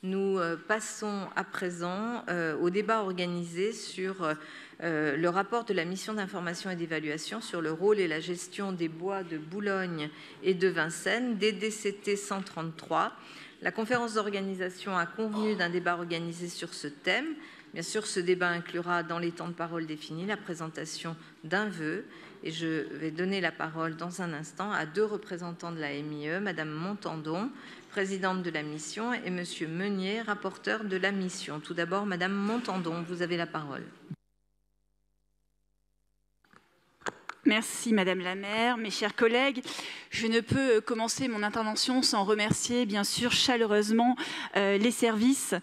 Nous passons à présent au débat organisé sur le rapport de la mission d'information et d'évaluation sur le rôle et la gestion des bois de Boulogne et de Vincennes, DDCT 133. La conférence d'organisation a convenu d'un débat organisé sur ce thème. Bien sûr, ce débat inclura dans les temps de parole définis la présentation d'un vœu. Et je vais donner la parole dans un instant à deux représentants de la MIE, Madame Montandon, présidente de la mission, et Monsieur Meunier, rapporteur de la mission. Tout d'abord, Madame Montandon, vous avez la parole. Merci Madame la maire, mes chers collègues. Je ne peux commencer mon intervention sans remercier bien sûr chaleureusement les services.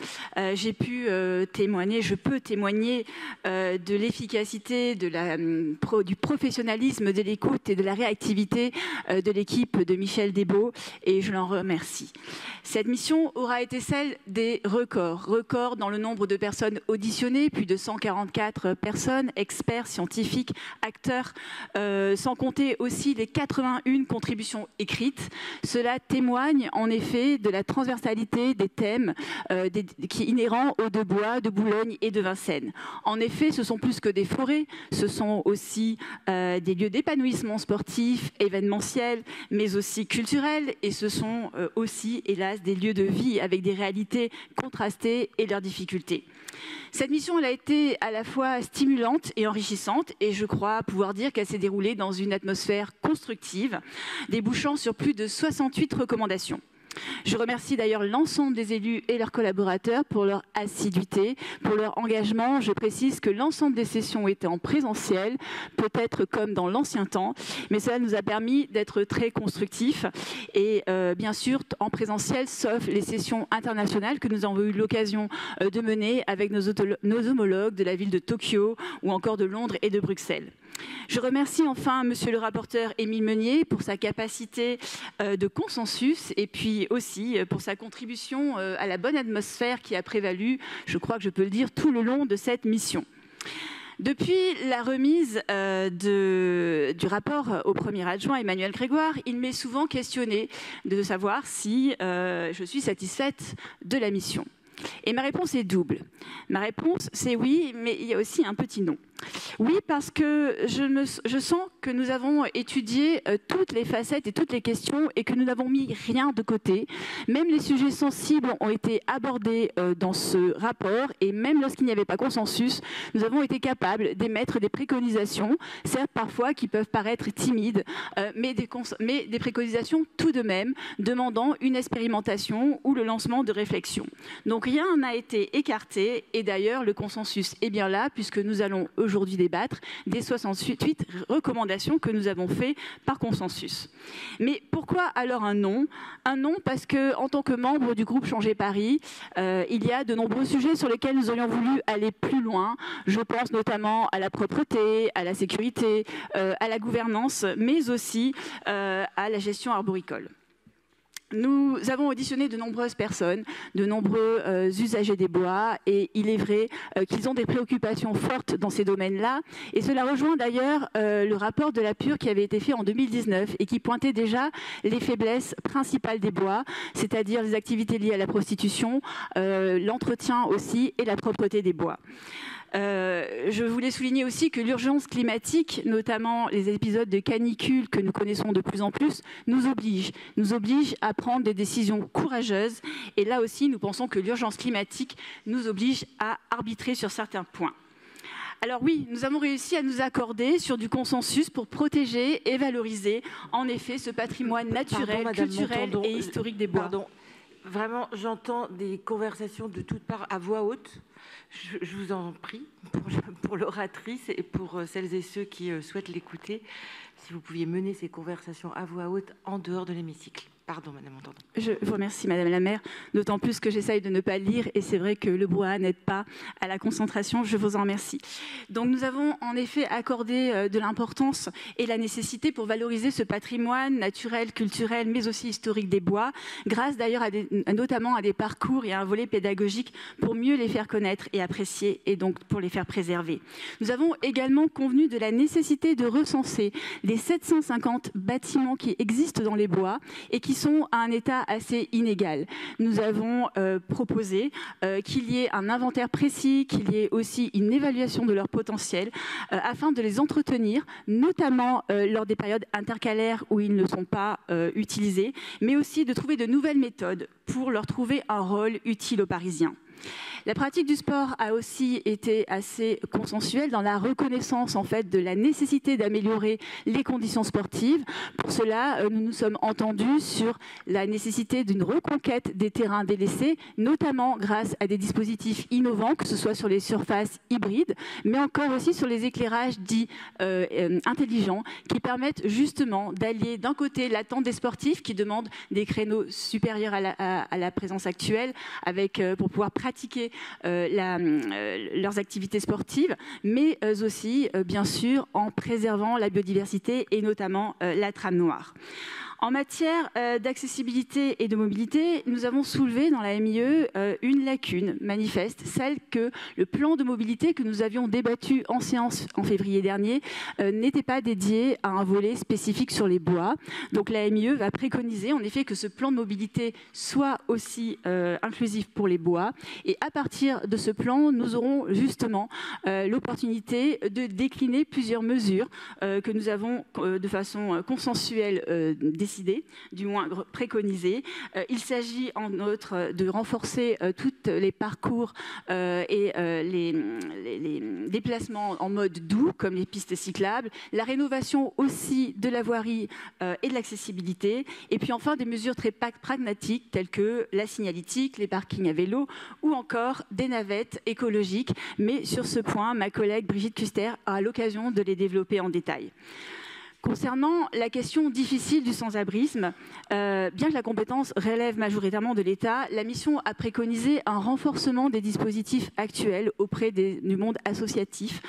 J'ai pu témoigner, je peux témoigner de l'efficacité, du professionnalisme de l'écoute et de la réactivité de l'équipe de Michel Desbaux et je l'en remercie. Cette mission aura été celle des records dans le nombre de personnes auditionnées, plus de 144 personnes, experts, scientifiques, acteurs, sans compter aussi les 81 contributions écrites. Cela témoigne en effet de la transversalité des thèmes qui est inhérent aux deux bois de Boulogne et de Vincennes. En effet, ce sont plus que des forêts, ce sont aussi des lieux d'épanouissement sportif, événementiel, mais aussi culturel, et ce sont aussi, hélas, des lieux de vie avec des réalités contrastées et leurs difficultés. Cette mission, elle a été à la fois stimulante et enrichissante et je crois pouvoir dire qu'elle s'est déroulée dans une atmosphère constructive, débouchant sur plus de 68 recommandations. Je remercie d'ailleurs l'ensemble des élus et leurs collaborateurs pour leur assiduité, pour leur engagement. Je précise que l'ensemble des sessions étaient en présentiel, peut-être comme dans l'ancien temps, mais cela nous a permis d'être très constructifs et bien sûr en présentiel, sauf les sessions internationales que nous avons eu l'occasion de mener avec nos homologues de la ville de Tokyo ou encore de Londres et de Bruxelles. Je remercie enfin Monsieur le rapporteur Émile Meunier pour sa capacité de consensus et puis aussi pour sa contribution à la bonne atmosphère qui a prévalu, je crois que je peux le dire, tout le long de cette mission. Depuis la remise du rapport au premier adjoint Emmanuel Grégoire, il m'est souvent questionné de savoir si je suis satisfaite de la mission. Et ma réponse est double. Ma réponse, c'est oui, mais il y a aussi un petit non. Oui, parce que je sens que nous avons étudié toutes les facettes et toutes les questions et que nous n'avons mis rien de côté. Même les sujets sensibles ont été abordés dans ce rapport et même lorsqu'il n'y avait pas consensus, nous avons été capables d'émettre des préconisations, certes parfois qui peuvent paraître timides, mais des préconisations tout de même demandant une expérimentation ou le lancement de réflexions. Donc rien n'a été écarté et d'ailleurs le consensus est bien là puisque nous allons aujourd'hui débattre des 68 recommandations que nous avons fait par consensus. Mais pourquoi alors un non? Un non parce que en tant que membre du groupe Changer Paris, il y a de nombreux sujets sur lesquels nous aurions voulu aller plus loin. Je pense notamment à la propreté, à la sécurité, à la gouvernance, mais aussi à la gestion arboricole. Nous avons auditionné de nombreuses personnes, de nombreux usagers des bois et il est vrai qu'ils ont des préoccupations fortes dans ces domaines-là et cela rejoint d'ailleurs le rapport de la PUR qui avait été fait en 2019 et qui pointait déjà les faiblesses principales des bois, c'est-à-dire les activités liées à la prostitution, l'entretien aussi et la propreté des bois. Je voulais souligner aussi que l'urgence climatique, notamment les épisodes de canicule que nous connaissons de plus en plus, nous oblige à prendre des décisions courageuses. Et là aussi, nous pensons que l'urgence climatique nous oblige à arbitrer sur certains points. Alors oui, nous avons réussi à nous accorder sur du consensus pour protéger et valoriser en effet ce patrimoine naturel, culturel et historique des bois. Pardon. Vraiment, j'entends des conversations de toutes parts à voix haute. Je vous en prie, pour l'oratrice et pour celles et ceux qui souhaitent l'écouter, si vous pouviez mener ces conversations à voix haute en dehors de l'hémicycle. Pardon, Madame Montandon. Je vous remercie, Madame la maire, d'autant plus que j'essaye de ne pas lire et c'est vrai que le brouhaha n'aide pas à la concentration, je vous en remercie. Donc nous avons en effet accordé de l'importance et la nécessité pour valoriser ce patrimoine naturel, culturel, mais aussi historique des bois, grâce d'ailleurs notamment à des parcours et à un volet pédagogique pour mieux les faire connaître et apprécier et donc pour les faire préserver. Nous avons également convenu de la nécessité de recenser les 750 bâtiments qui existent dans les bois et qui qui sont à un état assez inégal. Nous avons proposé qu'il y ait un inventaire précis, qu'il y ait aussi une évaluation de leur potentiel afin de les entretenir, notamment lors des périodes intercalaires où ils ne sont pas utilisés, mais aussi de trouver de nouvelles méthodes pour leur trouver un rôle utile aux Parisiens. La pratique du sport a aussi été assez consensuelle dans la reconnaissance en fait de la nécessité d'améliorer les conditions sportives. Pour cela, nous nous sommes entendus sur la nécessité d'une reconquête des terrains délaissés, notamment grâce à des dispositifs innovants, que ce soit sur les surfaces hybrides, mais encore aussi sur les éclairages dits intelligents, qui permettent justement d'allier d'un côté l'attente des sportifs qui demandent des créneaux supérieurs à la présence actuelle, avec pour pouvoir pratiquer leurs activités sportives, mais aussi, bien sûr, en préservant la biodiversité et notamment la trame noire. En matière d'accessibilité et de mobilité, nous avons soulevé dans la MIE une lacune manifeste, celle que le plan de mobilité que nous avions débattu en séance en février dernier n'était pas dédié à un volet spécifique sur les bois. Donc la MIE va préconiser en effet que ce plan de mobilité soit aussi inclusif pour les bois. Et à partir de ce plan, nous aurons justement l'opportunité de décliner plusieurs mesures que nous avons de façon consensuelle décidé, du moins préconisé. Il s'agit en outre de renforcer tous les parcours et les déplacements en mode doux, comme les pistes cyclables, la rénovation aussi de la voirie et de l'accessibilité, et puis enfin des mesures très pragmatiques telles que la signalétique, les parkings à vélo ou encore des navettes écologiques. Mais sur ce point, ma collègue Brigitte Kuster aura l'occasion de les développer en détail. Concernant la question difficile du sans-abrisme, bien que la compétence relève majoritairement de l'État, la mission a préconisé un renforcement des dispositifs actuels auprès du monde associatif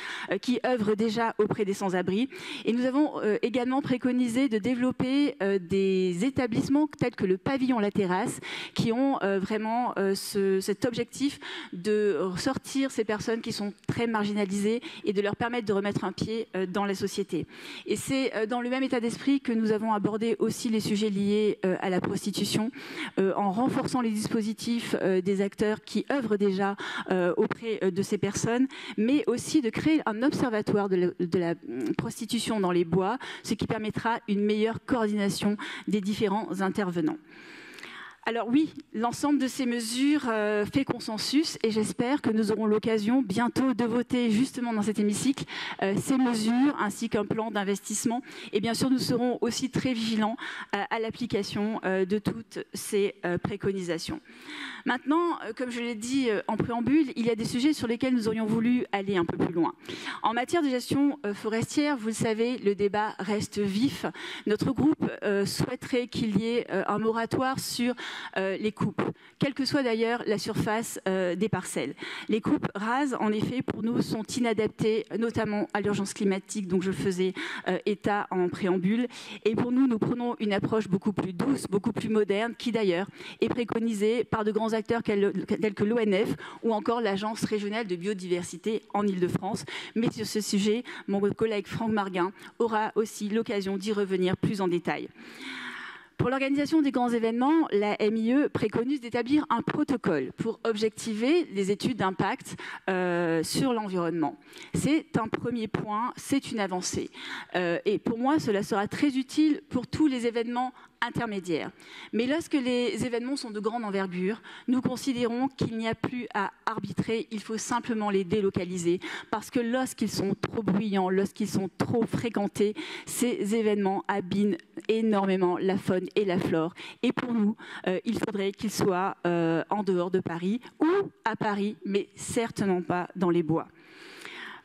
qui œuvre déjà auprès des sans-abri. Et nous avons également préconisé de développer des établissements tels que le pavillon La Terrasse qui ont vraiment cet objectif de sortir ces personnes qui sont très marginalisées et de leur permettre de remettre un pied dans la société. Et c'est dans le même état d'esprit que nous avons abordé aussi les sujets liés à la prostitution, en renforçant les dispositifs des acteurs qui œuvrent déjà auprès de ces personnes, mais aussi de créer un observatoire de la prostitution dans les bois, ce qui permettra une meilleure coordination des différents intervenants. Alors oui, l'ensemble de ces mesures fait consensus et j'espère que nous aurons l'occasion bientôt de voter justement dans cet hémicycle ces mesures ainsi qu'un plan d'investissement. Et bien sûr, nous serons aussi très vigilants à l'application de toutes ces préconisations. Maintenant, comme je l'ai dit en préambule, il y a des sujets sur lesquels nous aurions voulu aller un peu plus loin. En matière de gestion forestière, vous le savez, le débat reste vif. Notre groupe souhaiterait qu'il y ait un moratoire sur les coupes, quelle que soit d'ailleurs la surface des parcelles. Les coupes rases, en effet, pour nous, sont inadaptées, notamment à l'urgence climatique dont je faisais état en préambule. Et pour nous, nous prenons une approche beaucoup plus douce, beaucoup plus moderne, qui d'ailleurs est préconisée par de grands acteurs tels que l'ONF ou encore l'Agence régionale de biodiversité en Île-de-France. Mais sur ce sujet, mon collègue Franck Marguin aura aussi l'occasion d'y revenir plus en détail. Pour l'organisation des grands événements, la MIE préconise d'établir un protocole pour objectiver les études d'impact sur l'environnement. C'est un premier point, c'est une avancée. Et pour moi, cela sera très utile pour tous les événements intermédiaires. Mais lorsque les événements sont de grande envergure, nous considérons qu'il n'y a plus à arbitrer, il faut simplement les délocaliser parce que lorsqu'ils sont trop bruyants, lorsqu'ils sont trop fréquentés, ces événements abîment énormément la faune et la flore. Et pour nous, il faudrait qu'ils soient en dehors de Paris ou à Paris, mais certainement pas dans les bois.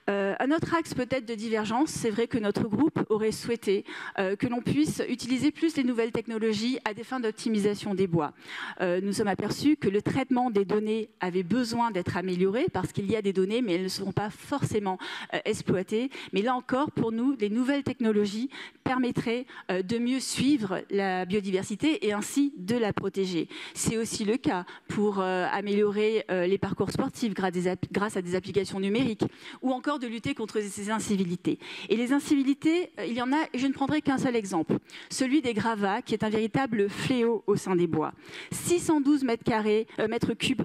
Un autre axe peut-être de divergence, c'est vrai que notre groupe aurait souhaité que l'on puisse utiliser plus les nouvelles technologies à des fins d'optimisation des bois. Nous sommes aperçus que le traitement des données avait besoin d'être amélioré parce qu'il y a des données, mais elles ne seront pas forcément exploitées. Mais là encore, pour nous, les nouvelles technologies permettraient de mieux suivre la biodiversité et ainsi de la protéger. C'est aussi le cas pour améliorer les parcours sportifs grâce à des applications numériques ou encore de lutter contre ces incivilités. Et les incivilités, il y en a, et je ne prendrai qu'un seul exemple, celui des gravats, qui est un véritable fléau au sein des bois. 612 mètres cubes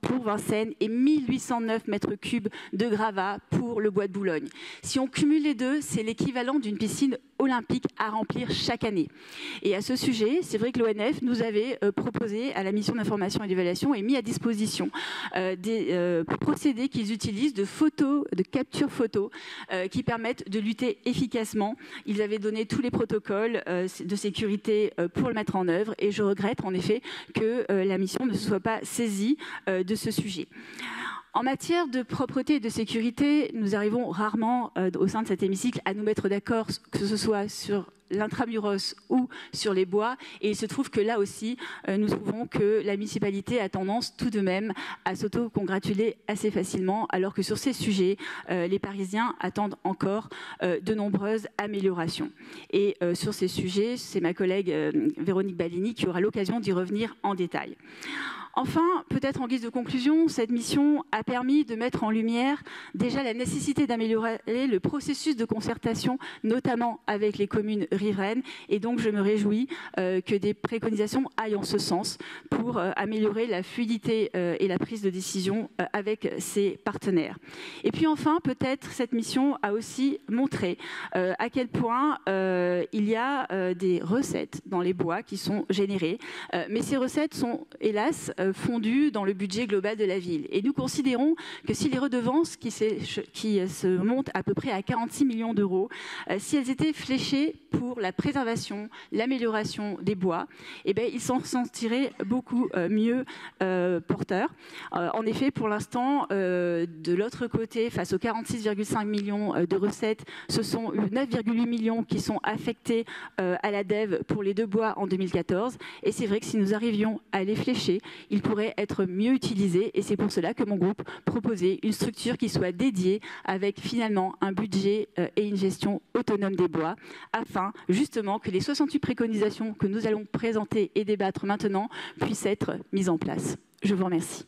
pour Vincennes et 1809 mètres cubes de gravats pour le bois de Boulogne. Si on cumule les deux, c'est l'équivalent d'une piscine olympique à remplir chaque année. Et à ce sujet, c'est vrai que l'ONF nous avait proposé à la mission d'information et d'évaluation et mis à disposition des procédés qu'ils utilisent de capture photo qui permettent de lutter efficacement. Ils avaient donné tous les protocoles de sécurité pour le mettre en œuvre et je regrette en effet que la mission ne se soit pas saisie de ce sujet. En matière de propreté et de sécurité, nous arrivons rarement au sein de cet hémicycle à nous mettre d'accord, que ce soit sur l'intramuros ou sur les bois. Et il se trouve que là aussi, nous trouvons que la municipalité a tendance tout de même à s'auto-congratuler assez facilement, alors que sur ces sujets, les Parisiens attendent encore de nombreuses améliorations. Et sur ces sujets, c'est ma collègue Véronique Balini qui aura l'occasion d'y revenir en détail. Enfin, peut-être en guise de conclusion, cette mission a permis de mettre en lumière déjà la nécessité d'améliorer le processus de concertation, notamment avec les communes riveraines. Et donc, je me réjouis que des préconisations aillent en ce sens pour améliorer la fluidité et la prise de décision avec ces partenaires. Et puis enfin, peut-être cette mission a aussi montré à quel point il y a des recettes dans les bois qui sont générées. Mais ces recettes sont, hélas, fondues dans le budget global de la ville. Et nous considérons que si les redevances qui se montent à peu près à 46 millions d'euros, si elles étaient fléchées pour la préservation, l'amélioration des bois, eh bien, ils s'en sentiraient beaucoup mieux porteurs. En effet, pour l'instant, de l'autre côté, face aux 46,5 millions de recettes, ce sont 9,8 millions qui sont affectés à la DEV pour les deux bois en 2014. Et c'est vrai que si nous arrivions à les flécher, ils pourraient être mieux utilisés. Et c'est pour cela que mon groupe proposait une structure qui soit dédiée avec finalement un budget et une gestion autonome des bois, afin justement que les 68 préconisations que nous allons présenter et débattre maintenant puissent être mises en place. Je vous remercie.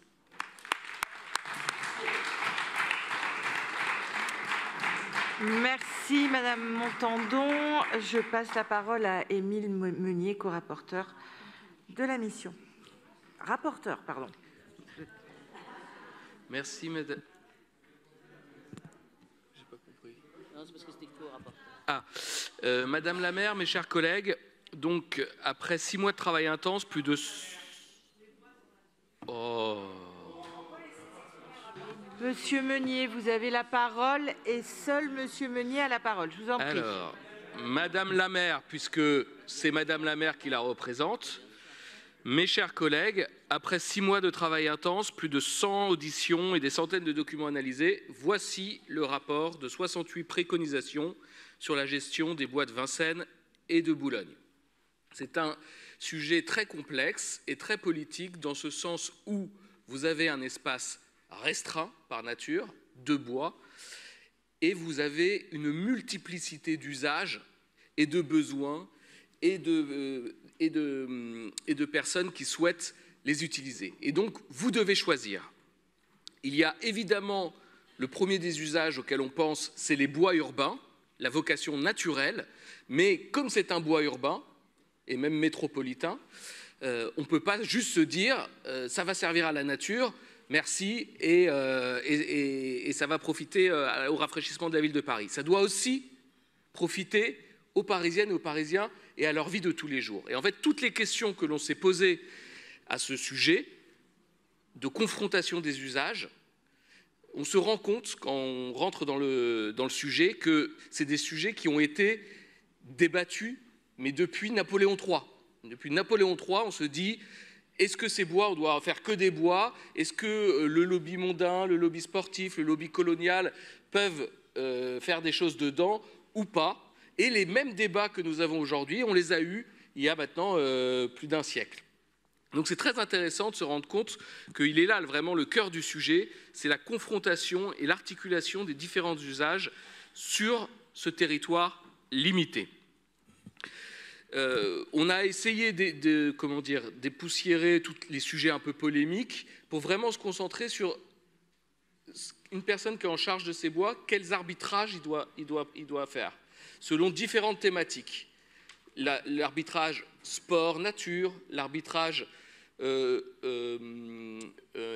Merci Madame Montandon. Je passe la parole à Émile Meunier, co-rapporteur de la mission. Rapporteur, pardon. Merci Madame. J'ai pas compris. Non, c'est parce que c'était co-rapporteur. Madame la maire, mes chers collègues, donc après 6 mois de travail intense, plus de... Oh. Monsieur Meunier, vous avez la parole et seul Monsieur Meunier a la parole. Je vous en prie. Alors, Madame la maire, puisque c'est Madame la maire qui la représente, mes chers collègues, après 6 mois de travail intense, plus de 100 auditions et des centaines de documents analysés, voici le rapport de 68 préconisations sur la gestion des bois de Vincennes et de Boulogne. C'est un sujet très complexe et très politique dans ce sens où vous avez un espace restreint par nature de bois et vous avez une multiplicité d'usages et de besoins et de personnes qui souhaitent les utiliser. Et donc, vous devez choisir. Il y a évidemment le premier des usages auxquels on pense, c'est les bois urbains, la vocation naturelle, mais comme c'est un bois urbain, et même métropolitain, on ne peut pas juste se dire ça va servir à la nature, merci, et ça va profiter au rafraîchissement de la ville de Paris. Ça doit aussi profiter aux Parisiennes et aux Parisiens et à leur vie de tous les jours. Et en fait, toutes les questions que l'on s'est posées à ce sujet de confrontation des usages, on se rend compte, quand on rentre dans le sujet, que c'est des sujets qui ont été débattus, mais depuis Napoléon III. Depuis Napoléon III, on se dit, est-ce que ces bois, on doit en faire que des bois? Est-ce que le lobby mondain, le lobby sportif, le lobby colonial peuvent faire des choses dedans ou pas? Et les mêmes débats que nous avons aujourd'hui, on les a eus il y a maintenant plus d'un siècle. Donc c'est très intéressant de se rendre compte qu'il est là vraiment le cœur du sujet, c'est la confrontation et l'articulation des différents usages sur ce territoire limité. On a essayé dépoussiérer tous les sujets un peu polémiques pour vraiment se concentrer sur une personne qui est en charge de ces bois, quels arbitrages il doit faire, selon différentes thématiques. L'arbitrage sport-nature, l'arbitrage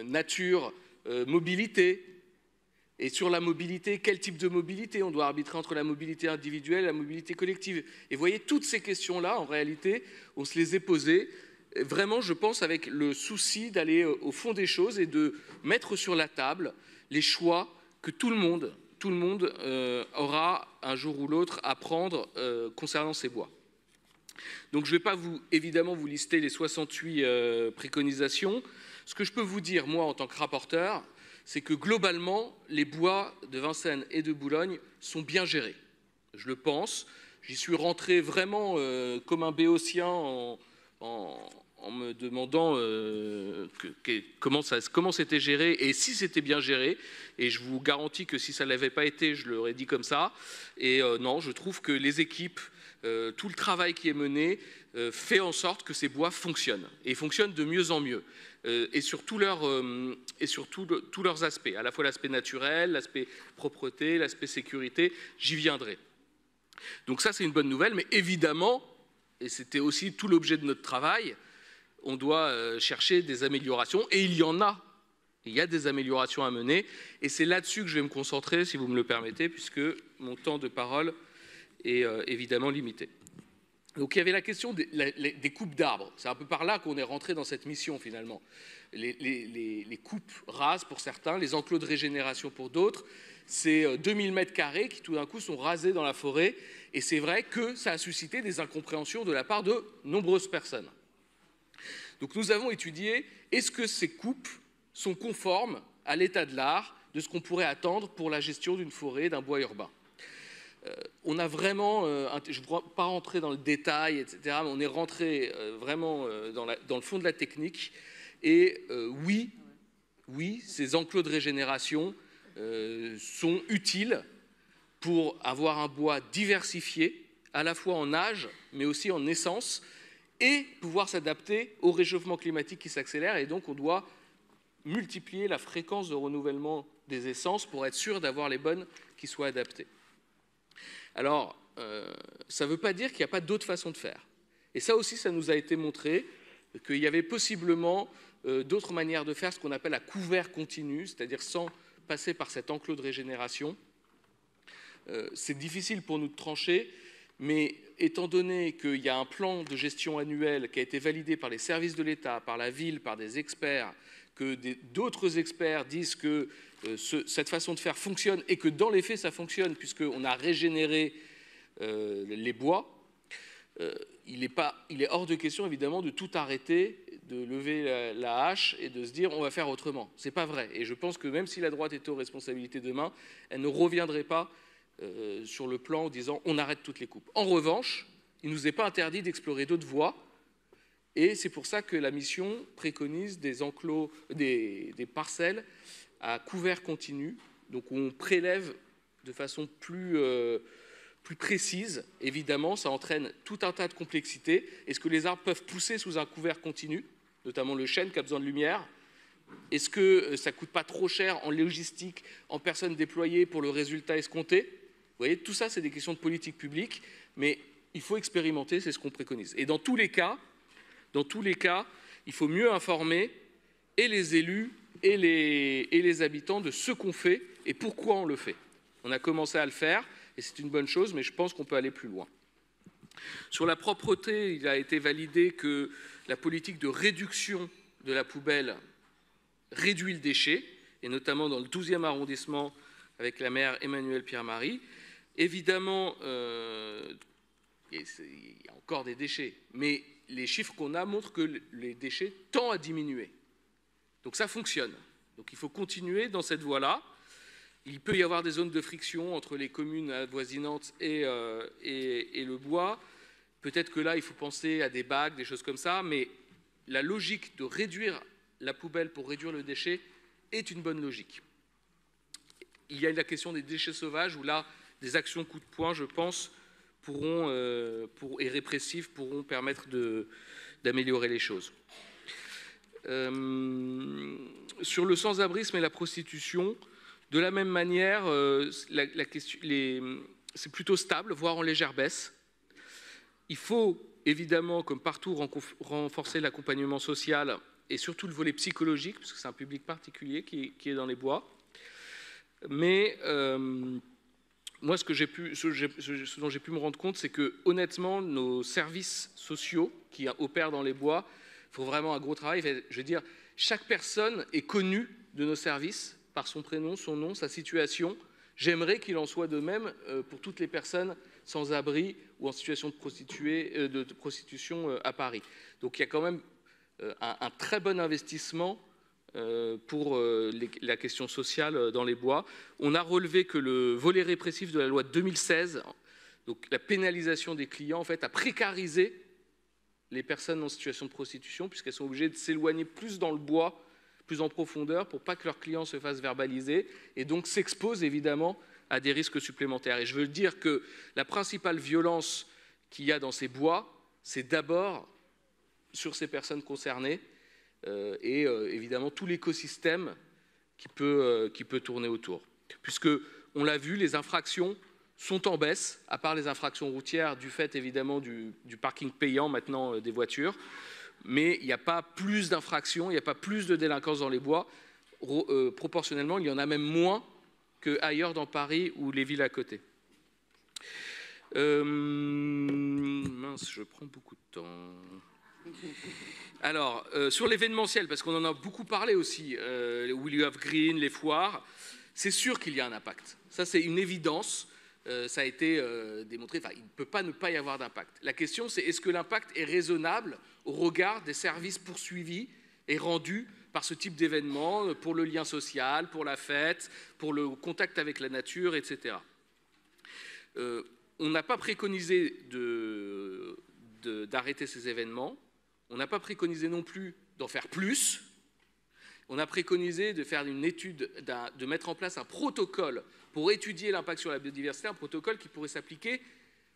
nature-mobilité. Et sur la mobilité, quel type de mobilité? On doit arbitrer entre la mobilité individuelle et la mobilité collective. Et vous voyez, toutes ces questions-là, en réalité, on se les est posées, vraiment, je pense, avec le souci d'aller au fond des choses et de mettre sur la table les choix que tout le monde aura un jour ou l'autre à prendre concernant ces bois. Donc je ne vais pas évidemment vous lister les 68 préconisations. Ce que je peux vous dire, moi, en tant que rapporteur, c'est que globalement, les bois de Vincennes et de Boulogne sont bien gérés. Je le pense. J'y suis rentré vraiment comme un béotien en me demandant comment c'était géré et si c'était bien géré. Et je vous garantis que si ça ne l'avait pas été, je l'aurais dit comme ça. Et non, je trouve que les équipes, tout le travail qui est mené, fait en sorte que ces bois fonctionnent. Et fonctionnent de mieux en mieux. Et sur tous leurs aspects, à la fois l'aspect naturel, l'aspect propreté, l'aspect sécurité, j'y viendrai. Donc ça, c'est une bonne nouvelle, mais évidemment, et c'était aussi tout l'objet de notre travail, on doit chercher des améliorations, et il y en a. Il y a des améliorations à mener, et c'est là-dessus que je vais me concentrer, si vous me le permettez, puisque mon temps de parole est évidemment limité. Donc il y avait la question des coupes d'arbres. C'est un peu par là qu'on est rentré dans cette mission finalement. Les coupes rases pour certains, les enclos de régénération pour d'autres. C'est 2000 mètres carrés qui tout d'un coup sont rasés dans la forêt. Et c'est vrai que ça a suscité des incompréhensions de la part de nombreuses personnes. Donc nous avons étudié, est-ce que ces coupes sont conformes à l'état de l'art de ce qu'on pourrait attendre pour la gestion d'une forêt, d'un bois urbain. On a vraiment, je ne vais pas rentrer dans le détail, etc., mais on est rentré vraiment dans le fond de la technique. Et oui, ces enclos de régénération sont utiles pour avoir un bois diversifié, à la fois en âge, mais aussi en essence, et pouvoir s'adapter au réchauffement climatique qui s'accélère. Et donc, on doit multiplier la fréquence de renouvellement des essences pour être sûr d'avoir les bonnes qui soient adaptées. Alors, ça ne veut pas dire qu'il n'y a pas d'autres façons de faire. Et ça aussi, ça nous a été montré, qu'il y avait possiblement d'autres manières de faire, ce qu'on appelle à couvert continu, c'est-à-dire sans passer par cet enclos de régénération. C'est difficile pour nous de trancher, mais étant donné qu'il y a un plan de gestion annuel qui a été validé par les services de l'État, par la ville, par des experts, que d'autres experts disent que cette façon de faire fonctionne et que dans les faits ça fonctionne puisqu'on a régénéré les bois, il est hors de question évidemment de tout arrêter, de lever la hache et de se dire on va faire autrement. Ce n'est pas vrai. Et je pense que même si la droite était aux responsabilités demain, elle ne reviendrait pas sur le plan en disant on arrête toutes les coupes. En revanche, il ne nous est pas interdit d'explorer d'autres voies. Et c'est pour ça que la mission préconise des enclos, des parcelles à couvert continu, donc on prélève de façon plus précise. Évidemment, ça entraîne tout un tas de complexités. Est-ce que les arbres peuvent pousser sous un couvert continu, notamment le chêne qui a besoin de lumière? Est-ce que ça ne coûte pas trop cher en logistique, en personnes déployées pour le résultat escompté? Vous voyez, tout ça, c'est des questions de politique publique, mais il faut expérimenter, c'est ce qu'on préconise. Et dans tous les cas, il faut mieux informer et les élus et les habitants de ce qu'on fait et pourquoi on le fait. On a commencé à le faire et c'est une bonne chose, mais je pense qu'on peut aller plus loin. Sur la propreté, il a été validé que la politique de réduction de la poubelle réduit le déchet, et notamment dans le 12e arrondissement avec la maire Emmanuelle Pierre-Marie. Évidemment, il y a encore des déchets, mais les chiffres qu'on a montrent que les déchets tendent à diminuer. Donc ça fonctionne. Donc il faut continuer dans cette voie-là. Il peut y avoir des zones de friction entre les communes avoisinantes et le bois. Peut-être que là, il faut penser à des bacs, des choses comme ça, mais la logique de réduire la poubelle pour réduire le déchet est une bonne logique. Il y a la question des déchets sauvages, où là, des actions coup de poing, je pense, et répressives pourront permettre d'améliorer les choses. Sur le sans-abrisme et la prostitution, De la même manière, c'est plutôt stable, voire en légère baisse. Il faut évidemment, comme partout, renforcer l'accompagnement social et surtout le volet psychologique, parce que c'est un public particulier qui est dans les bois. Mais moi, ce dont j'ai pu me rendre compte, c'est que honnêtement, nos services sociaux qui opèrent dans les bois font vraiment un gros travail. Je veux dire, chaque personne est connue de nos services par son prénom, son nom, sa situation. J'aimerais qu'il en soit de même pour toutes les personnes sans abri ou en situation de prostitution à Paris. Donc il y a quand même un très bon investissement pour la question sociale dans les bois. On a relevé que le volet répressif de la loi de 2016, donc la pénalisation des clients, en fait, a précarisé les personnes en situation de prostitution, puisqu'elles sont obligées de s'éloigner plus dans le bois, plus en profondeur, pour pas que leurs clients se fassent verbaliser, et donc s'exposent évidemment à des risques supplémentaires. Et je veux dire que la principale violence qu'il y a dans ces bois, c'est d'abord sur ces personnes concernées, et évidemment tout l'écosystème qui peut tourner autour. Puisque, on l'a vu, les infractions sont en baisse, à part les infractions routières, du fait évidemment du parking payant maintenant des voitures, mais il n'y a pas plus d'infractions, il n'y a pas plus de délinquance dans les bois. Proportionnellement, il y en a même moins qu'ailleurs dans Paris ou les villes à côté. Mince, je prends beaucoup de temps. Alors, sur l'événementiel, parce qu'on en a beaucoup parlé aussi, William Green, les foires, c'est sûr qu'il y a un impact. Ça, c'est une évidence. Ça a été démontré. Enfin, il ne peut pas ne pas y avoir d'impact. La question, c'est est-ce que l'impact est raisonnable au regard des services poursuivis et rendus par ce type d'événement, pour le lien social, pour la fête, pour le contact avec la nature, etc. On n'a pas préconisé d'arrêter ces événements. On n'a pas préconisé non plus d'en faire plus. On a préconisé de faire une étude, de mettre en place un protocole pour étudier l'impact sur la biodiversité, un protocole qui pourrait s'appliquer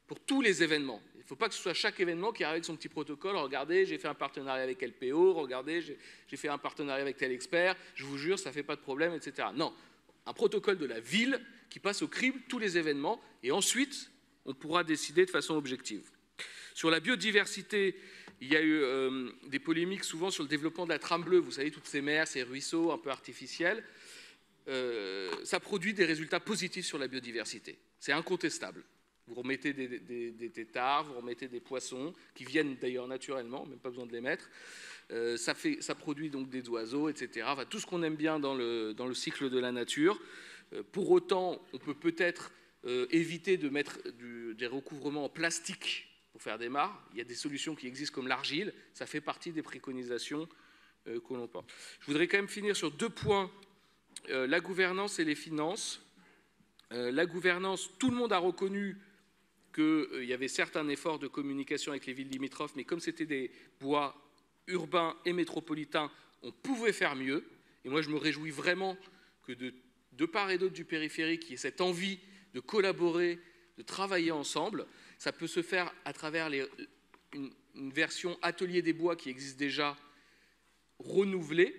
pour tous les événements. Il ne faut pas que ce soit chaque événement qui arrive avec son petit protocole. Regardez, j'ai fait un partenariat avec LPO, regardez, j'ai fait un partenariat avec tel expert, je vous jure, ça ne fait pas de problème, etc. Non, un protocole de la ville qui passe au crible tous les événements, et ensuite, on pourra décider de façon objective. Sur la biodiversité, il y a eu des polémiques souvent sur le développement de la trame bleue. Vous savez, toutes ces mers, ces ruisseaux un peu artificiels. Ça produit des résultats positifs sur la biodiversité. C'est incontestable. Vous remettez des têtards, vous remettez des poissons, qui viennent d'ailleurs naturellement, même pas besoin de les mettre. Ça produit donc des oiseaux, etc. Enfin, tout ce qu'on aime bien dans le cycle de la nature. Pour autant, on peut peut-être éviter de mettre des recouvrements en plastique pour faire des mares. Il y a des solutions qui existent comme l'argile. Ça fait partie des préconisations que l'on porte. Je voudrais quand même finir sur 2 points. La gouvernance et les finances. La gouvernance, tout le monde a reconnu qu'il y avait certes un effort de communication avec les villes limitrophes, mais comme c'était des bois urbains et métropolitains, on pouvait faire mieux. Et moi, je me réjouis vraiment que de part et d'autre du périphérique, il y ait cette envie de collaborer, de travailler ensemble. Ça peut se faire à travers une version atelier des bois qui existe déjà, renouvelée,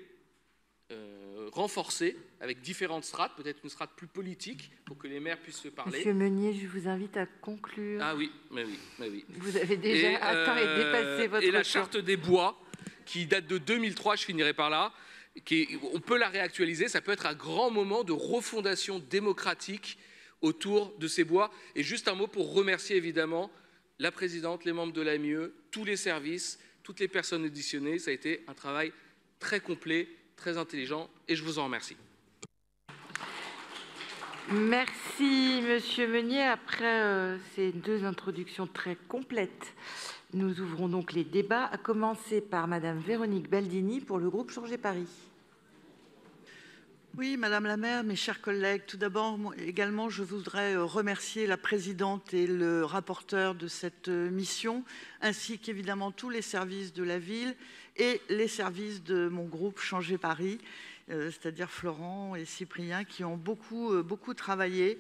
renforcée, avec différentes strates, peut-être une strate plus politique, pour que les maires puissent se parler. Monsieur Meunier, je vous invite à conclure. Ah oui, mais oui. Vous avez déjà atteint et dépassé votre Et la temps. charte des bois, qui date de 2003, je finirai par là, on peut la réactualiser, ça peut être un grand moment de refondation démocratique autour de ces bois. Et juste un mot pour remercier évidemment la présidente, les membres de l'AMIE, tous les services, toutes les personnes auditionnées. Ça a été un travail très complet, très intelligent, et je vous en remercie. Merci, Monsieur Meunier. Après ces 2 introductions très complètes, nous ouvrons donc les débats, à commencer par Madame Véronique Baldini pour le groupe Changer Paris. Oui, Madame la maire, mes chers collègues, tout d'abord, également, je voudrais remercier la présidente et le rapporteur de cette mission, ainsi qu'évidemment tous les services de la ville et les services de mon groupe Changer Paris, c'est-à-dire Florent et Cyprien, qui ont beaucoup travaillé,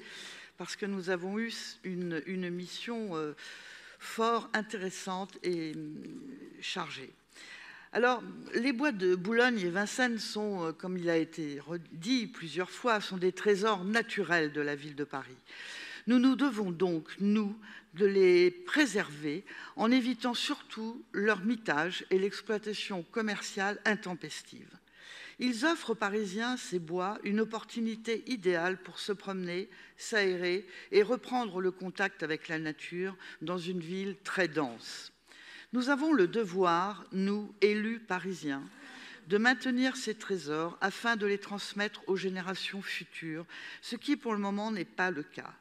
parce que nous avons eu une mission fort intéressante et chargée. Alors, les bois de Boulogne et Vincennes sont, comme il a été dit plusieurs fois, sont des trésors naturels de la ville de Paris. Nous nous devons donc, nous, de les préserver en évitant surtout leur mitage et l'exploitation commerciale intempestive. Ils offrent aux Parisiens, ces bois, une opportunité idéale pour se promener, s'aérer et reprendre le contact avec la nature dans une ville très dense. Nous avons le devoir, nous, élus parisiens, de maintenir ces trésors afin de les transmettre aux générations futures, ce qui pour le moment n'est pas le cas.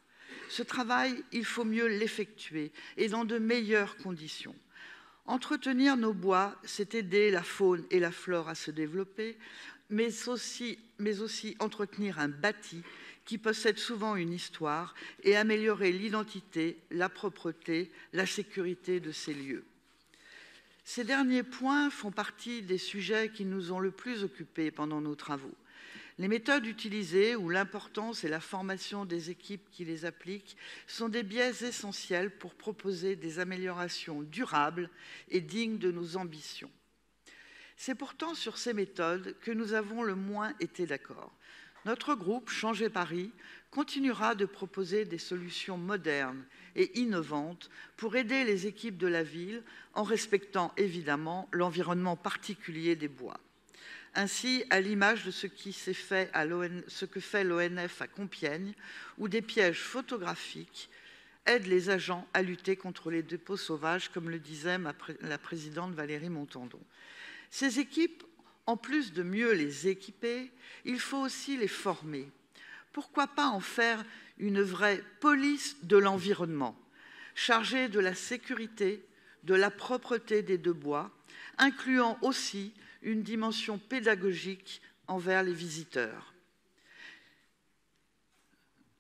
Ce travail, il faut mieux l'effectuer et dans de meilleures conditions. Entretenir nos bois, c'est aider la faune et la flore à se développer, mais aussi entretenir un bâti qui possède souvent une histoire et améliorer l'identité, la propreté, la sécurité de ces lieux. Ces derniers points font partie des sujets qui nous ont le plus occupés pendant nos travaux. Les méthodes utilisées ou l'importance et la formation des équipes qui les appliquent sont des biais essentiels pour proposer des améliorations durables et dignes de nos ambitions. C'est pourtant sur ces méthodes que nous avons le moins été d'accord. Notre groupe Changer Paris continuera de proposer des solutions modernes et innovantes pour aider les équipes de la ville en respectant évidemment l'environnement particulier des bois. Ainsi, à l'image de ce que fait l'ONF à Compiègne, où des pièges photographiques aident les agents à lutter contre les dépôts sauvages, comme le disait la présidente Valérie Montandon. Ces équipes, en plus de mieux les équiper, il faut aussi les former. Pourquoi pas en faire une vraie police de l'environnement, chargée de la sécurité, de la propreté des deux bois, incluant aussi une dimension pédagogique envers les visiteurs.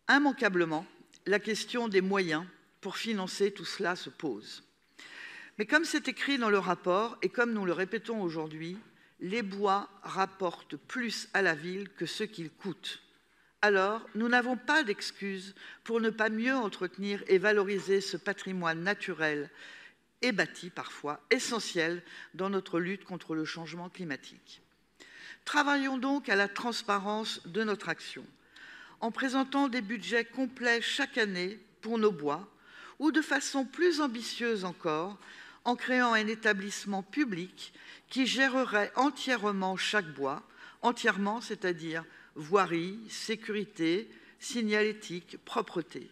Immanquablement, la question des moyens pour financer tout cela se pose. Mais comme c'est écrit dans le rapport et comme nous le répétons aujourd'hui, les bois rapportent plus à la ville que ce qu'ils coûtent. Alors, nous n'avons pas d'excuse pour ne pas mieux entretenir et valoriser ce patrimoine naturel et bâti parfois, essentiel dans notre lutte contre le changement climatique. Travaillons donc à la transparence de notre action, en présentant des budgets complets chaque année pour nos bois, ou de façon plus ambitieuse encore, en créant un établissement public qui gérerait entièrement chaque bois, entièrement, c'est-à-dire voirie, sécurité, signalétique, propreté.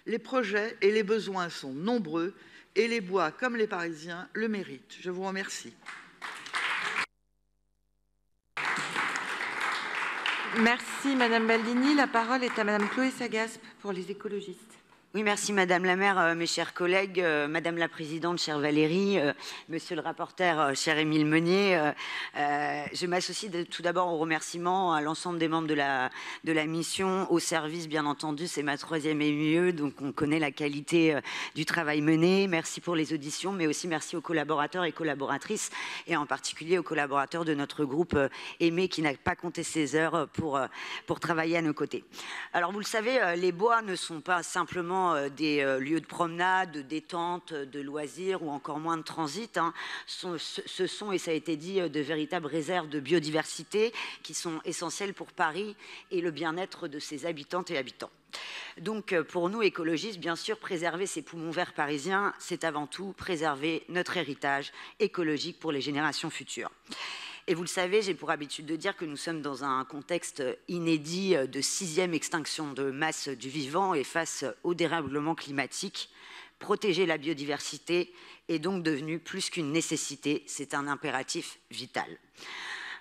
Les projets et les besoins sont nombreux et les bois, comme les Parisiens, le méritent. Je vous remercie. Merci Madame Baldini. La parole est à Madame Chloé Sagaspe pour les écologistes. Oui, merci Madame la maire, mes chers collègues, Madame la présidente, chère Valérie, Monsieur le rapporteur, cher Émile Meunier. Je m'associe tout d'abord au remerciement à l'ensemble des membres de la mission, au service bien entendu, c'est ma troisième MUE, donc on connaît la qualité du travail mené. Merci pour les auditions, mais aussi merci aux collaborateurs et collaboratrices, et en particulier aux collaborateurs de notre groupe Aimé qui n'a pas compté ses heures pour travailler à nos côtés. Alors vous le savez, les bois ne sont pas simplement des lieux de promenade, de détente, de loisirs ou encore moins de transit. Ce sont, et ça a été dit, de véritables réserves de biodiversité qui sont essentielles pour Paris et le bien-être de ses habitantes et habitants. Donc pour nous écologistes, bien sûr, préserver ces poumons verts parisiens, c'est avant tout préserver notre héritage écologique pour les générations futures. Et vous le savez, j'ai pour habitude de dire que nous sommes dans un contexte inédit de 6e extinction de masse du vivant et face au dérèglement climatique, protéger la biodiversité est donc devenu plus qu'une nécessité, c'est un impératif vital.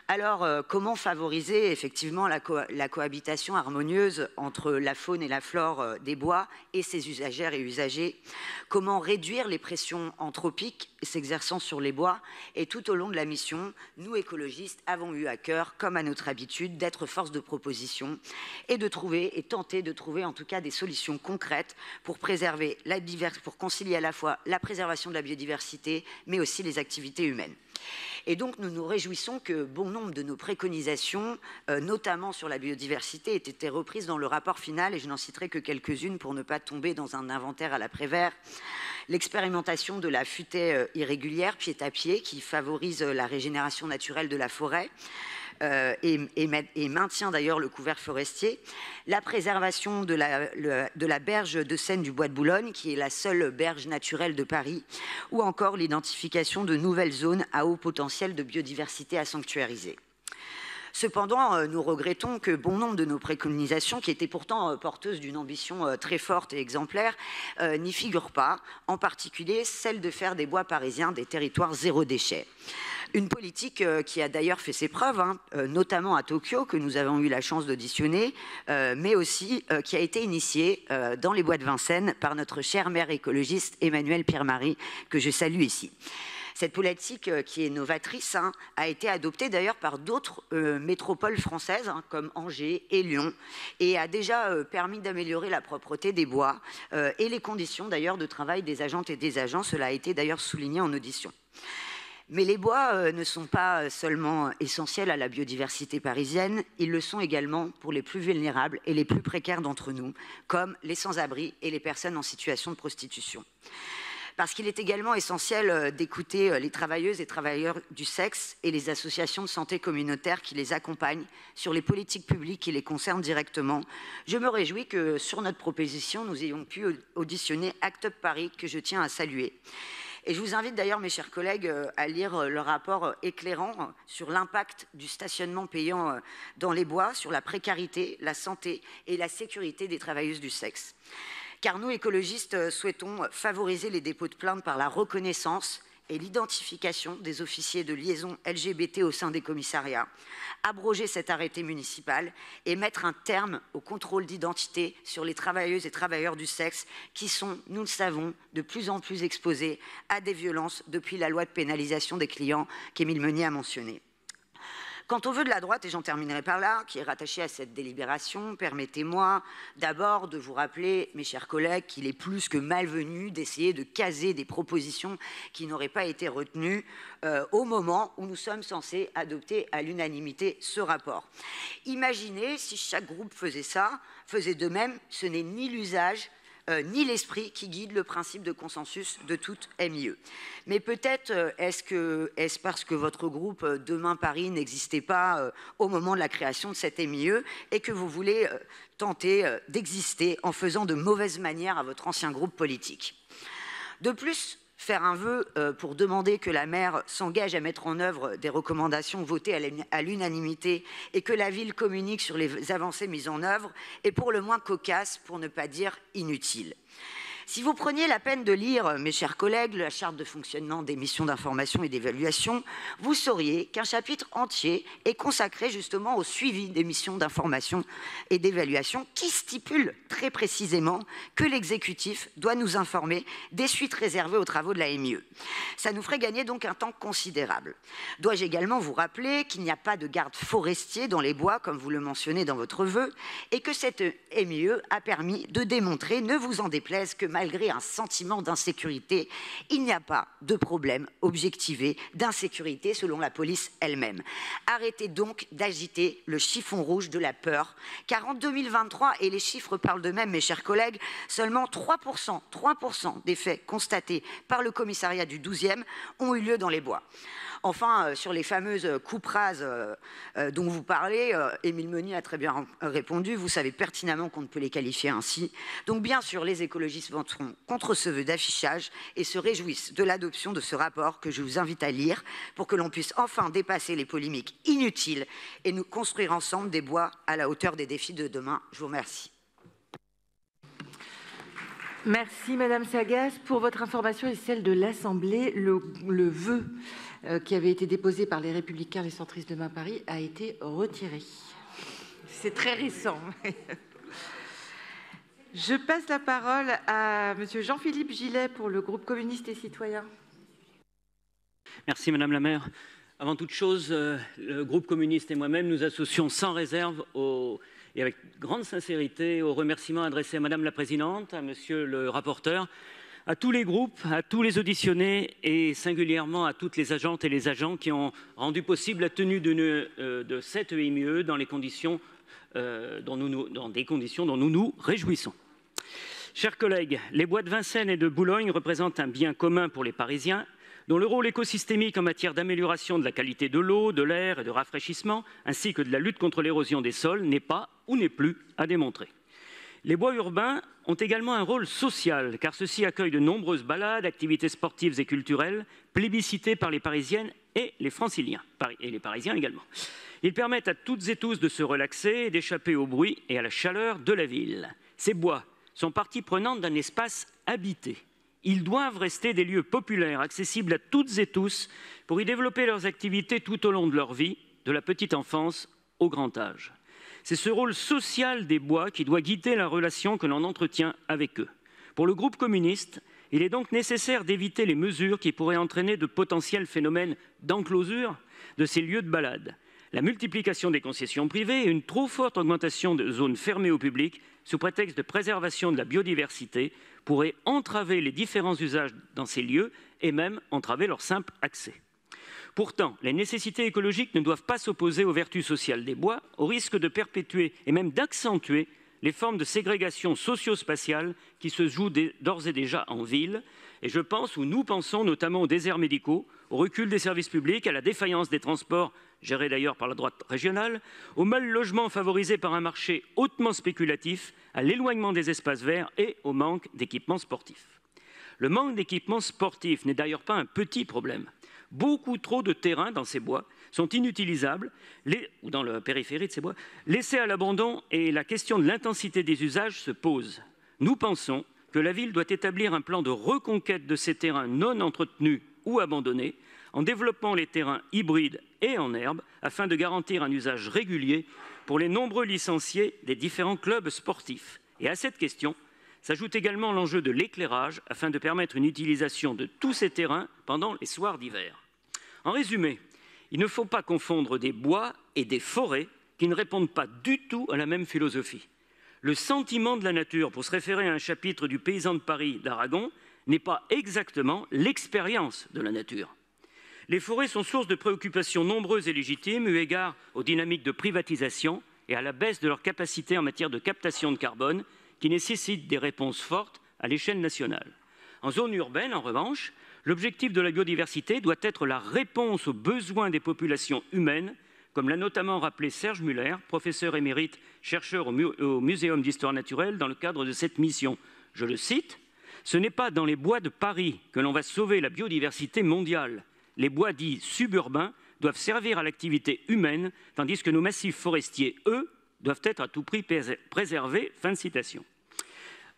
Alors, comment favoriser effectivement la cohabitation harmonieuse entre la faune et la flore des bois et ses usagères et usagers? Comment réduire les pressions anthropiques s'exerçant sur les bois? Et tout au long de la mission, nous écologistes avons eu à cœur, comme à notre habitude, d'être force de proposition et de trouver, et tenter de trouver en tout cas des solutions concrètes pour préserver pour concilier à la fois la préservation de la biodiversité, mais aussi les activités humaines. Et donc, nous nous réjouissons que bon nombre de nos préconisations, notamment sur la biodiversité, aient été reprises dans le rapport final, et je n'en citerai que quelques-unes pour ne pas tomber dans un inventaire à la Prévert. L'expérimentation de la futaie irrégulière, pied à pied, qui favorise la régénération naturelle de la forêt, et maintient d'ailleurs le couvert forestier, la préservation de la berge de Seine du Bois de Boulogne, qui est la seule berge naturelle de Paris, ou encore l'identification de nouvelles zones à haut potentiel de biodiversité à sanctuariser. Cependant, nous regrettons que bon nombre de nos préconisations, qui étaient pourtant porteuses d'une ambition très forte et exemplaire, n'y figurent pas, en particulier celle de faire des bois parisiens des territoires zéro déchet. Une politique qui a d'ailleurs fait ses preuves, notamment à Tokyo, que nous avons eu la chance d'auditionner, mais aussi qui a été initiée dans les bois de Vincennes par notre cher maire écologiste Emmanuel Pierre-Marie, que je salue ici. Cette politique qui est novatrice a été adoptée d'ailleurs par d'autres métropoles françaises comme Angers et Lyon et a déjà permis d'améliorer la propreté des bois et les conditions d'ailleurs de travail des agentes et des agents. Cela a été d'ailleurs souligné en audition. Mais les bois ne sont pas seulement essentiels à la biodiversité parisienne, ils le sont également pour les plus vulnérables et les plus précaires d'entre nous, comme les sans-abri et les personnes en situation de prostitution. Parce qu'il est également essentiel d'écouter les travailleuses et travailleurs du sexe et les associations de santé communautaire qui les accompagnent sur les politiques publiques qui les concernent directement. Je me réjouis que sur notre proposition, nous ayons pu auditionner Act Up Paris, que je tiens à saluer. Et je vous invite d'ailleurs, mes chers collègues, à lire le rapport éclairant sur l'impact du stationnement payant dans les bois, sur la précarité, la santé et la sécurité des travailleuses du sexe. Car nous, écologistes, souhaitons favoriser les dépôts de plainte par la reconnaissance et l'identification des officiers de liaison LGBT au sein des commissariats, abroger cet arrêté municipal et mettre un terme au contrôle d'identité sur les travailleuses et travailleurs du sexe qui sont, nous le savons, de plus en plus exposés à des violences depuis la loi de pénalisation des clients qu'Émile Meunier a mentionnée. Quant au vœu de la droite, et j'en terminerai par là, qui est rattaché à cette délibération, permettez-moi d'abord de vous rappeler, mes chers collègues, qu'il est plus que malvenu d'essayer de caser des propositions qui n'auraient pas été retenues au moment où nous sommes censés adopter à l'unanimité ce rapport. Imaginez si chaque groupe faisait ça, faisait de même, ce n'est ni l'usage ni l'esprit qui guide le principe de consensus de toute MIE. Mais peut-être est-ce parce que votre groupe Demain Paris n'existait pas au moment de la création de cette MIE et que vous voulez tenter d'exister en faisant de mauvaises manières à votre ancien groupe politique. De plus, faire un vœu pour demander que la maire s'engage à mettre en œuvre des recommandations votées à l'unanimité et que la ville communique sur les avancées mises en œuvre est pour le moins cocasse, pour ne pas dire inutile. Si vous preniez la peine de lire, mes chers collègues, la charte de fonctionnement des missions d'information et d'évaluation, vous sauriez qu'un chapitre entier est consacré justement au suivi des missions d'information et d'évaluation qui stipule très précisément que l'exécutif doit nous informer des suites réservées aux travaux de la MIE. Ça nous ferait gagner donc un temps considérable. Dois-je également vous rappeler qu'il n'y a pas de garde forestier dans les bois, comme vous le mentionnez dans votre vœu, et que cette MIE a permis de démontrer, ne vous en déplaise, que malgré un sentiment d'insécurité, il n'y a pas de problème objectivé d'insécurité selon la police elle-même. Arrêtez donc d'agiter le chiffon rouge de la peur, car en 2023, et les chiffres parlent d'eux-mêmes, mes chers collègues, seulement 3% des faits constatés par le commissariat du 12e ont eu lieu dans les bois. Enfin, sur les fameuses coupes rases dont vous parlez, Émile Meunier a très bien répondu, vous savez pertinemment qu'on ne peut les qualifier ainsi. Donc bien sûr, les écologistes voteront contre ce vœu d'affichage et se réjouissent de l'adoption de ce rapport que je vous invite à lire pour que l'on puisse enfin dépasser les polémiques inutiles et nous construire ensemble des bois à la hauteur des défis de demain. Je vous remercie. Merci Madame Sagas. Pour votre information et celle de l'Assemblée, le vœu qui avait été déposé par les Républicains, les Centristes Demain Paris, a été retiré. C'est très récent. Je passe la parole à Monsieur Jean-Philippe Gillet pour le groupe communiste et citoyen. Merci Madame la maire. Avant toute chose, le groupe communiste et moi-même nous associons sans réserve et avec grande sincérité aux remerciements adressés à Madame la Présidente, à Monsieur le rapporteur, à tous les groupes, à tous les auditionnés et singulièrement à toutes les agentes et les agents qui ont rendu possible la tenue de cette EMIE dans des conditions dont nous nous réjouissons. Chers collègues, les bois de Vincennes et de Boulogne représentent un bien commun pour les Parisiens, dont le rôle écosystémique en matière d'amélioration de la qualité de l'eau, de l'air et de rafraîchissement, ainsi que de la lutte contre l'érosion des sols, n'est pas ou n'est plus à démontrer. Les bois urbains ont également un rôle social, car ceux-ci accueillent de nombreuses balades, activités sportives et culturelles, plébiscitées par les Parisiennes et les Franciliens, et les Parisiens également. Ils permettent à toutes et tous de se relaxer et d'échapper au bruit et à la chaleur de la ville. Ces bois sont partie prenante d'un espace habité. Ils doivent rester des lieux populaires, accessibles à toutes et tous, pour y développer leurs activités tout au long de leur vie, de la petite enfance au grand âge. C'est ce rôle social des bois qui doit guider la relation que l'on entretient avec eux. Pour le groupe communiste, il est donc nécessaire d'éviter les mesures qui pourraient entraîner de potentiels phénomènes d'enclosure de ces lieux de balade. La multiplication des concessions privées et une trop forte augmentation de zones fermées au public, sous prétexte de préservation de la biodiversité, pourraient entraver les différents usages dans ces lieux et même entraver leur simple accès. Pourtant, les nécessités écologiques ne doivent pas s'opposer aux vertus sociales des bois, au risque de perpétuer et même d'accentuer les formes de ségrégation socio-spatiale qui se jouent d'ores et déjà en ville. Et je pense, ou nous pensons notamment aux déserts médicaux, au recul des services publics, à la défaillance des transports, gérés d'ailleurs par la droite régionale, au mal logement favorisé par un marché hautement spéculatif, à l'éloignement des espaces verts et au manque d'équipements sportifs. Le manque d'équipements sportifs n'est d'ailleurs pas un petit problème. Beaucoup trop de terrains dans ces bois sont inutilisables, ou dans la périphérie de ces bois, laissés à l'abandon, et la question de l'intensité des usages se pose. Nous pensons que la ville doit établir un plan de reconquête de ces terrains non entretenus ou abandonnés, en développant les terrains hybrides et en herbe, afin de garantir un usage régulier pour les nombreux licenciés des différents clubs sportifs. Et à cette question s'ajoute également l'enjeu de l'éclairage, afin de permettre une utilisation de tous ces terrains pendant les soirs d'hiver. En résumé, il ne faut pas confondre des bois et des forêts qui ne répondent pas du tout à la même philosophie. Le sentiment de la nature, pour se référer à un chapitre du Paysan de Paris d'Aragon, n'est pas exactement l'expérience de la nature. Les forêts sont source de préoccupations nombreuses et légitimes, eu égard aux dynamiques de privatisation et à la baisse de leur capacité en matière de captation de carbone, qui nécessitent des réponses fortes à l'échelle nationale. En zone urbaine, en revanche, l'objectif de la biodiversité doit être la réponse aux besoins des populations humaines, comme l'a notamment rappelé Serge Muller, professeur émérite, chercheur au Muséum d'histoire naturelle, dans le cadre de cette mission. Je le cite, « Ce n'est pas dans les bois de Paris que l'on va sauver la biodiversité mondiale. Les bois dits suburbains doivent servir à l'activité humaine, tandis que nos massifs forestiers, eux, doivent être à tout prix préservés. » Fin de citation.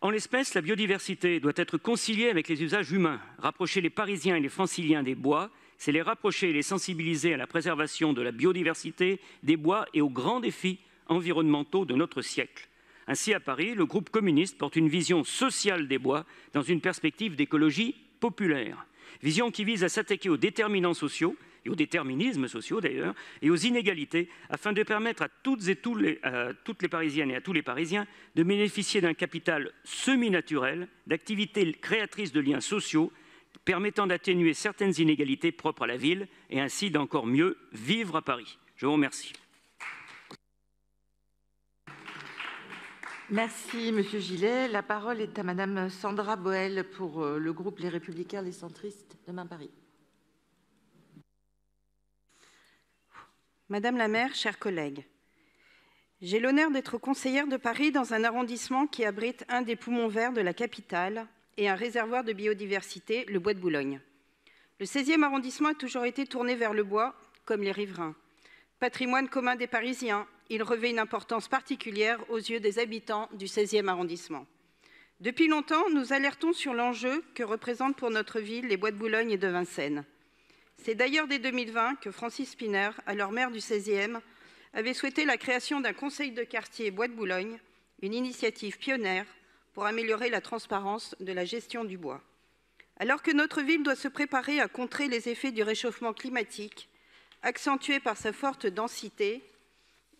En l'espèce, la biodiversité doit être conciliée avec les usages humains. Rapprocher les Parisiens et les Franciliens des bois, c'est les rapprocher et les sensibiliser à la préservation de la biodiversité, des bois et aux grands défis environnementaux de notre siècle. Ainsi, à Paris, le groupe communiste porte une vision sociale des bois dans une perspective d'écologie populaire. Vision qui vise à s'attaquer aux déterminants sociaux, et aux déterminismes sociaux d'ailleurs, et aux inégalités, afin de permettre à toutes les Parisiennes et à tous les Parisiens de bénéficier d'un capital semi-naturel, d'activités créatrices de liens sociaux, permettant d'atténuer certaines inégalités propres à la ville, et ainsi d'encore mieux vivre à Paris. Je vous remercie. Merci, Monsieur Gillet. La parole est à Madame Sandra Boel pour le groupe Les Républicains, les Centristes, Demain Paris. Madame la maire, chers collègues, j'ai l'honneur d'être conseillère de Paris dans un arrondissement qui abrite un des poumons verts de la capitale et un réservoir de biodiversité, le bois de Boulogne. Le 16e arrondissement a toujours été tourné vers le bois, comme les riverains. Patrimoine commun des Parisiens, il revêt une importance particulière aux yeux des habitants du 16e arrondissement. Depuis longtemps, nous alertons sur l'enjeu que représentent pour notre ville les bois de Boulogne et de Vincennes. C'est d'ailleurs dès 2020 que Francis Spinner, alors maire du 16e, avait souhaité la création d'un conseil de quartier Bois de Boulogne, une initiative pionnière pour améliorer la transparence de la gestion du bois. Alors que notre ville doit se préparer à contrer les effets du réchauffement climatique, accentué par sa forte densité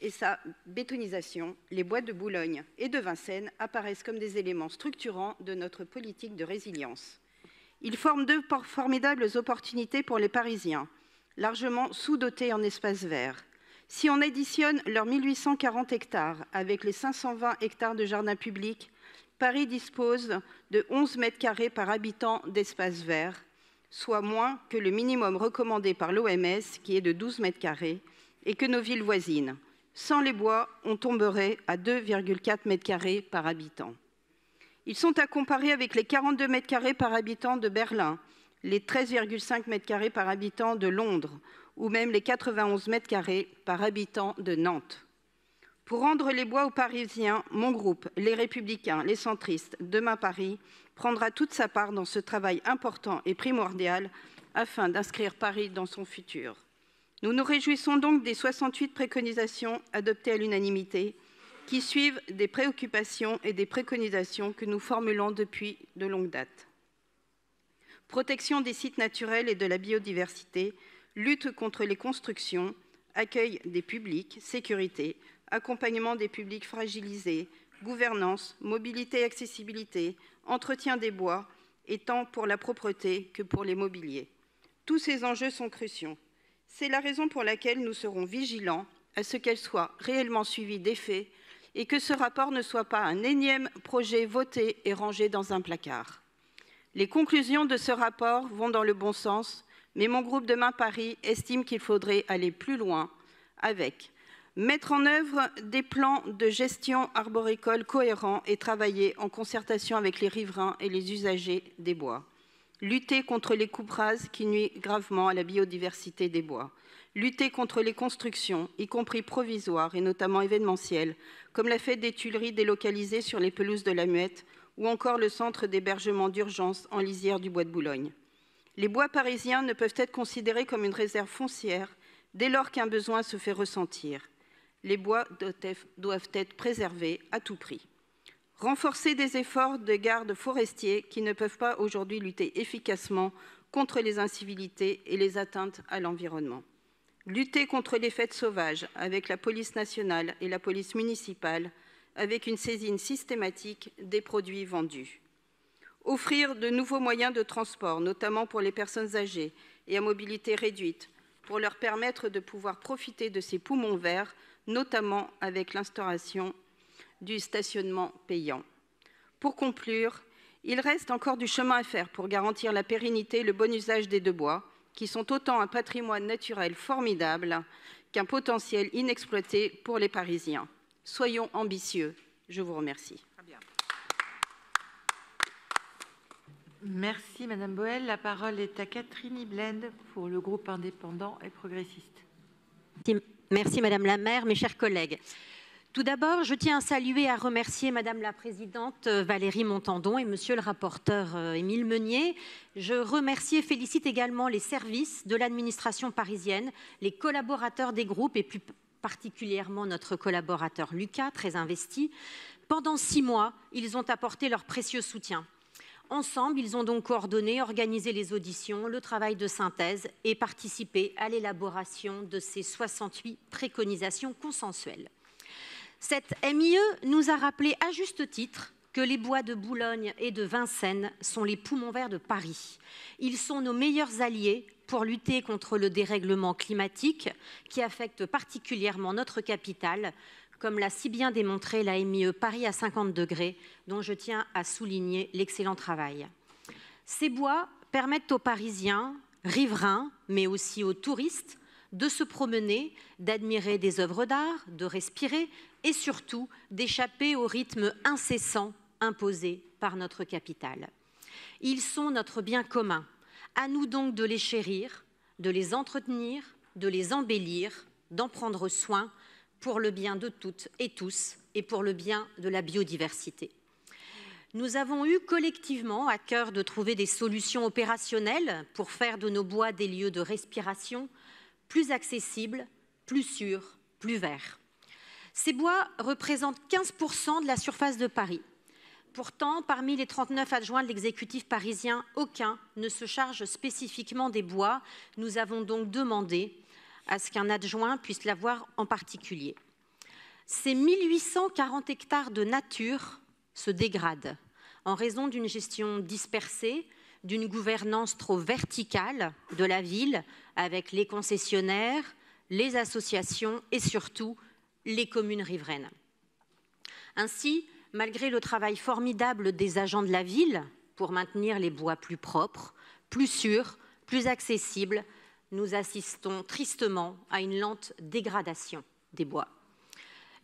et sa bétonisation, les bois de Boulogne et de Vincennes apparaissent comme des éléments structurants de notre politique de résilience. Ils forment deux formidables opportunités pour les Parisiens, largement sous-dotés en espaces verts. Si on additionne leurs 1840 hectares avec les 520 hectares de jardins publics, Paris dispose de 11 mètres carrés par habitant d'espaces verts, soit moins que le minimum recommandé par l'OMS, qui est de 12 mètres carrés, et que nos villes voisines. Sans les bois, on tomberait à 2,4 mètres carrés par habitant. Ils sont à comparer avec les 42 mètres carrés par habitant de Berlin, les 13,5 mètres carrés par habitant de Londres, ou même les 91 mètres carrés par habitant de Nantes. Pour rendre les bois aux Parisiens, mon groupe, les Républicains, les centristes, Demain Paris, prendra toute sa part dans ce travail important et primordial afin d'inscrire Paris dans son futur. Nous nous réjouissons donc des 68 préconisations adoptées à l'unanimité qui suivent des préoccupations et des préconisations que nous formulons depuis de longue date. Protection des sites naturels et de la biodiversité, lutte contre les constructions, accueil des publics, sécurité, accompagnement des publics fragilisés, gouvernance, mobilité et accessibilité, entretien des bois, et tant pour la propreté que pour les mobiliers. Tous ces enjeux sont cruciaux. C'est la raison pour laquelle nous serons vigilants à ce qu'elles soient réellement suivies d'effets et que ce rapport ne soit pas un énième projet voté et rangé dans un placard. Les conclusions de ce rapport vont dans le bon sens, mais mon groupe Demain Paris estime qu'il faudrait aller plus loin avec mettre en œuvre des plans de gestion arboricole cohérents et travailler en concertation avec les riverains et les usagers des bois. Lutter contre les coupes rases qui nuisent gravement à la biodiversité des bois. Lutter contre les constructions, y compris provisoires et notamment événementielles, comme la fête des Tuileries délocalisée sur les pelouses de la Muette ou encore le centre d'hébergement d'urgence en lisière du bois de Boulogne. Les bois parisiens ne peuvent être considérés comme une réserve foncière dès lors qu'un besoin se fait ressentir. Les bois doivent être préservés à tout prix. Renforcer des efforts de garde forestiers qui ne peuvent pas aujourd'hui lutter efficacement contre les incivilités et les atteintes à l'environnement. Lutter contre les fêtes sauvages avec la police nationale et la police municipale avec une saisine systématique des produits vendus. Offrir de nouveaux moyens de transport, notamment pour les personnes âgées et à mobilité réduite, pour leur permettre de pouvoir profiter de ces poumons verts, notamment avec l'instauration du stationnement payant. Pour conclure, il reste encore du chemin à faire pour garantir la pérennité et le bon usage des deux bois, qui sont autant un patrimoine naturel formidable qu'un potentiel inexploité pour les Parisiens. Soyons ambitieux. Je vous remercie. Merci Madame Boel. La parole est à Catherine Iblend pour le groupe indépendant et progressiste. Merci Madame la maire, mes chers collègues. Tout d'abord, je tiens à saluer et à remercier Madame la présidente Valérie Montandon et Monsieur le rapporteur Émile Meunier. Je remercie et félicite également les services de l'administration parisienne, les collaborateurs des groupes et plus particulièrement notre collaborateur Lucas, très investi. Pendant 6 mois, ils ont apporté leur précieux soutien. Ensemble, ils ont donc coordonné, organisé les auditions, le travail de synthèse et participé à l'élaboration de ces 68 préconisations consensuelles. Cette MIE nous a rappelé à juste titre que les bois de Boulogne et de Vincennes sont les poumons verts de Paris. Ils sont nos meilleurs alliés pour lutter contre le dérèglement climatique qui affecte particulièrement notre capitale, comme l'a si bien démontré la MIE Paris à 50 degrés, dont je tiens à souligner l'excellent travail. Ces bois permettent aux Parisiens, riverains, mais aussi aux touristes, de se promener, d'admirer des œuvres d'art, de respirer et surtout d'échapper au rythme incessant imposé par notre capitale. Ils sont notre bien commun. À nous donc de les chérir, de les entretenir, de les embellir, d'en prendre soin pour le bien de toutes et tous et pour le bien de la biodiversité. Nous avons eu collectivement à cœur de trouver des solutions opérationnelles pour faire de nos bois des lieux de respiration plus accessibles, plus sûrs, plus verts. Ces bois représentent 15% de la surface de Paris. Pourtant, parmi les 39 adjoints de l'exécutif parisien, aucun ne se charge spécifiquement des bois. Nous avons donc demandé à ce qu'un adjoint puisse l'avoir en particulier. Ces 1840 hectares de nature se dégradent en raison d'une gestion dispersée, d'une gouvernance trop verticale de la ville avec les concessionnaires, les associations et surtout les communes riveraines. Ainsi, malgré le travail formidable des agents de la ville pour maintenir les bois plus propres, plus sûrs, plus accessibles, nous assistons tristement à une lente dégradation des bois.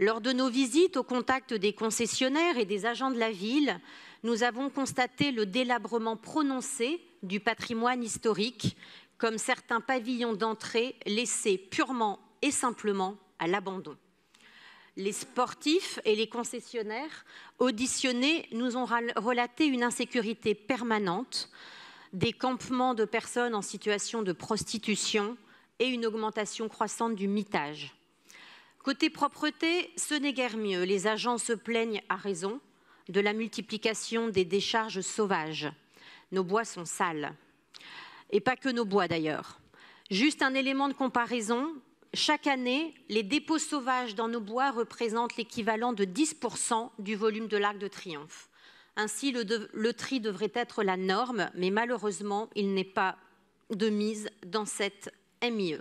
Lors de nos visites au contact des concessionnaires et des agents de la ville, nous avons constaté le délabrement prononcé du patrimoine historique, comme certains pavillons d'entrée laissés purement et simplement à l'abandon. Les sportifs et les concessionnaires auditionnés nous ont relaté une insécurité permanente, des campements de personnes en situation de prostitution et une augmentation croissante du mitage. Côté propreté, ce n'est guère mieux. Les agents se plaignent à raison de la multiplication des décharges sauvages. Nos bois sont sales. Et pas que nos bois d'ailleurs. Juste un élément de comparaison, chaque année, les dépôts sauvages dans nos bois représentent l'équivalent de 10% du volume de l'Arc de Triomphe. Ainsi, le tri devrait être la norme, mais malheureusement, il n'est pas de mise dans cette MIE.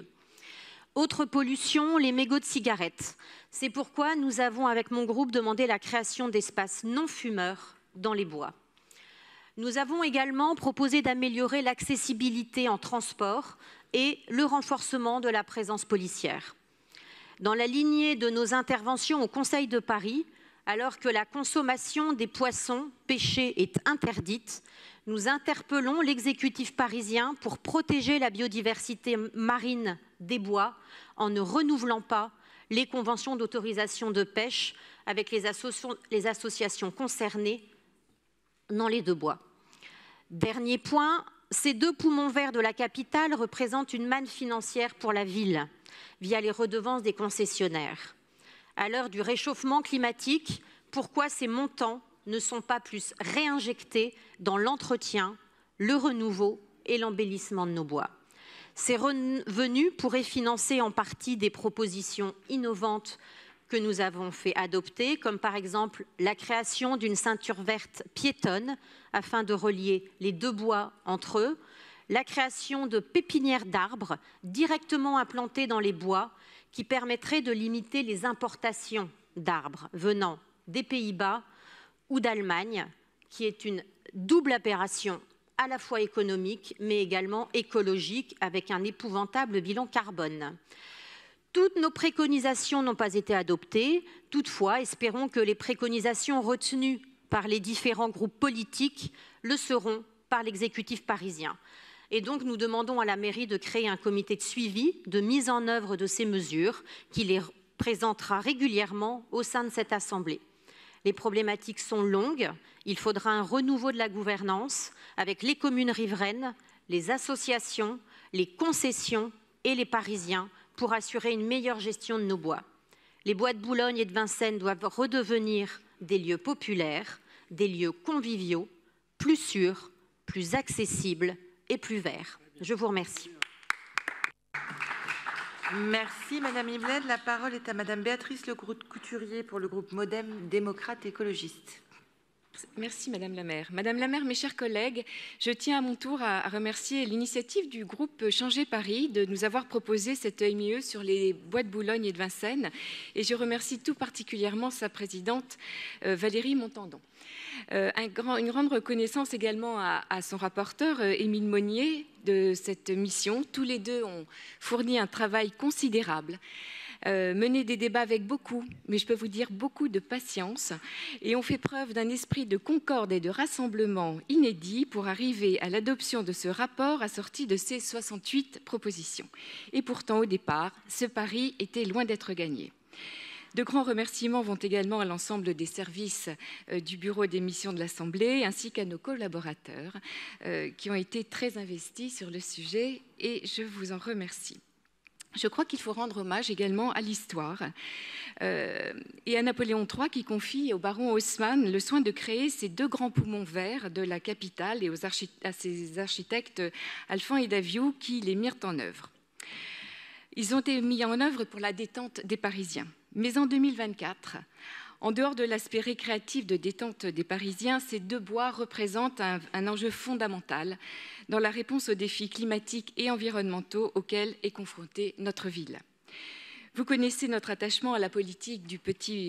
Autre pollution, les mégots de cigarettes. C'est pourquoi nous avons, avec mon groupe, demandé la création d'espaces non fumeurs dans les bois. Nous avons également proposé d'améliorer l'accessibilité en transport et le renforcement de la présence policière. Dans la lignée de nos interventions au Conseil de Paris, alors que la consommation des poissons pêchés est interdite, nous interpellons l'exécutif parisien pour protéger la biodiversité marine des bois en ne renouvelant pas les conventions d'autorisation de pêche avec les associations concernées dans les deux bois. Dernier point, ces deux poumons verts de la capitale représentent une manne financière pour la ville via les redevances des concessionnaires. À l'heure du réchauffement climatique, pourquoi ces montants ne sont pas plus réinjectés dans l'entretien, le renouveau et l'embellissement de nos bois? Ces revenus pourraient financer en partie des propositions innovantes que nous avons fait adopter, comme par exemple la création d'une ceinture verte piétonne afin de relier les deux bois entre eux, la création de pépinières d'arbres directement implantées dans les bois qui permettraient de limiter les importations d'arbres venant des Pays-Bas ou d'Allemagne, qui est une double aberration à la fois économique mais également écologique avec un épouvantable bilan carbone. Toutes nos préconisations n'ont pas été adoptées. Toutefois, espérons que les préconisations retenues par les différents groupes politiques le seront par l'exécutif parisien. Et donc, nous demandons à la mairie de créer un comité de suivi, de mise en œuvre de ces mesures, qui les présentera régulièrement au sein de cette Assemblée. Les problématiques sont longues. Il faudra un renouveau de la gouvernance avec les communes riveraines, les associations, les concessions et les Parisiens pour assurer une meilleure gestion de nos bois. Les bois de Boulogne et de Vincennes doivent redevenir des lieux populaires, des lieux conviviaux, plus sûrs, plus accessibles et plus verts. Je vous remercie. Merci Madame Ibled. La parole est à Madame Béatrice Legroux-Couturier pour le groupe Modem démocrate écologiste. Merci Madame la maire. Madame la maire, mes chers collègues, je tiens à mon tour à remercier l'initiative du groupe Changer Paris de nous avoir proposé cette MIE sur les bois de Boulogne et de Vincennes. Et je remercie tout particulièrement sa présidente Valérie Montandon. Une grande reconnaissance également à son rapporteur Émile Monnier de cette mission. Tous les deux ont fourni un travail considérable. Mené des débats avec beaucoup, mais je peux vous dire beaucoup de patience, et ont fait preuve d'un esprit de concorde et de rassemblement inédit pour arriver à l'adoption de ce rapport assorti de ces 68 propositions. Et pourtant, au départ, ce pari était loin d'être gagné. De grands remerciements vont également à l'ensemble des services du bureau des missions de l'Assemblée, ainsi qu'à nos collaborateurs qui ont été très investis sur le sujet, et je vous en remercie. Je crois qu'il faut rendre hommage également à l'histoire et à Napoléon III qui confie au baron Haussmann le soin de créer ces deux grands poumons verts de la capitale et à ses architectes Alphand et Daviou qui les mirent en œuvre. Ils ont été mis en œuvre pour la détente des Parisiens. Mais en 2024, en dehors de l'aspect récréatif de détente des Parisiens, ces deux bois représentent un enjeu fondamental dans la réponse aux défis climatiques et environnementaux auxquels est confrontée notre ville. Vous connaissez notre attachement à la politique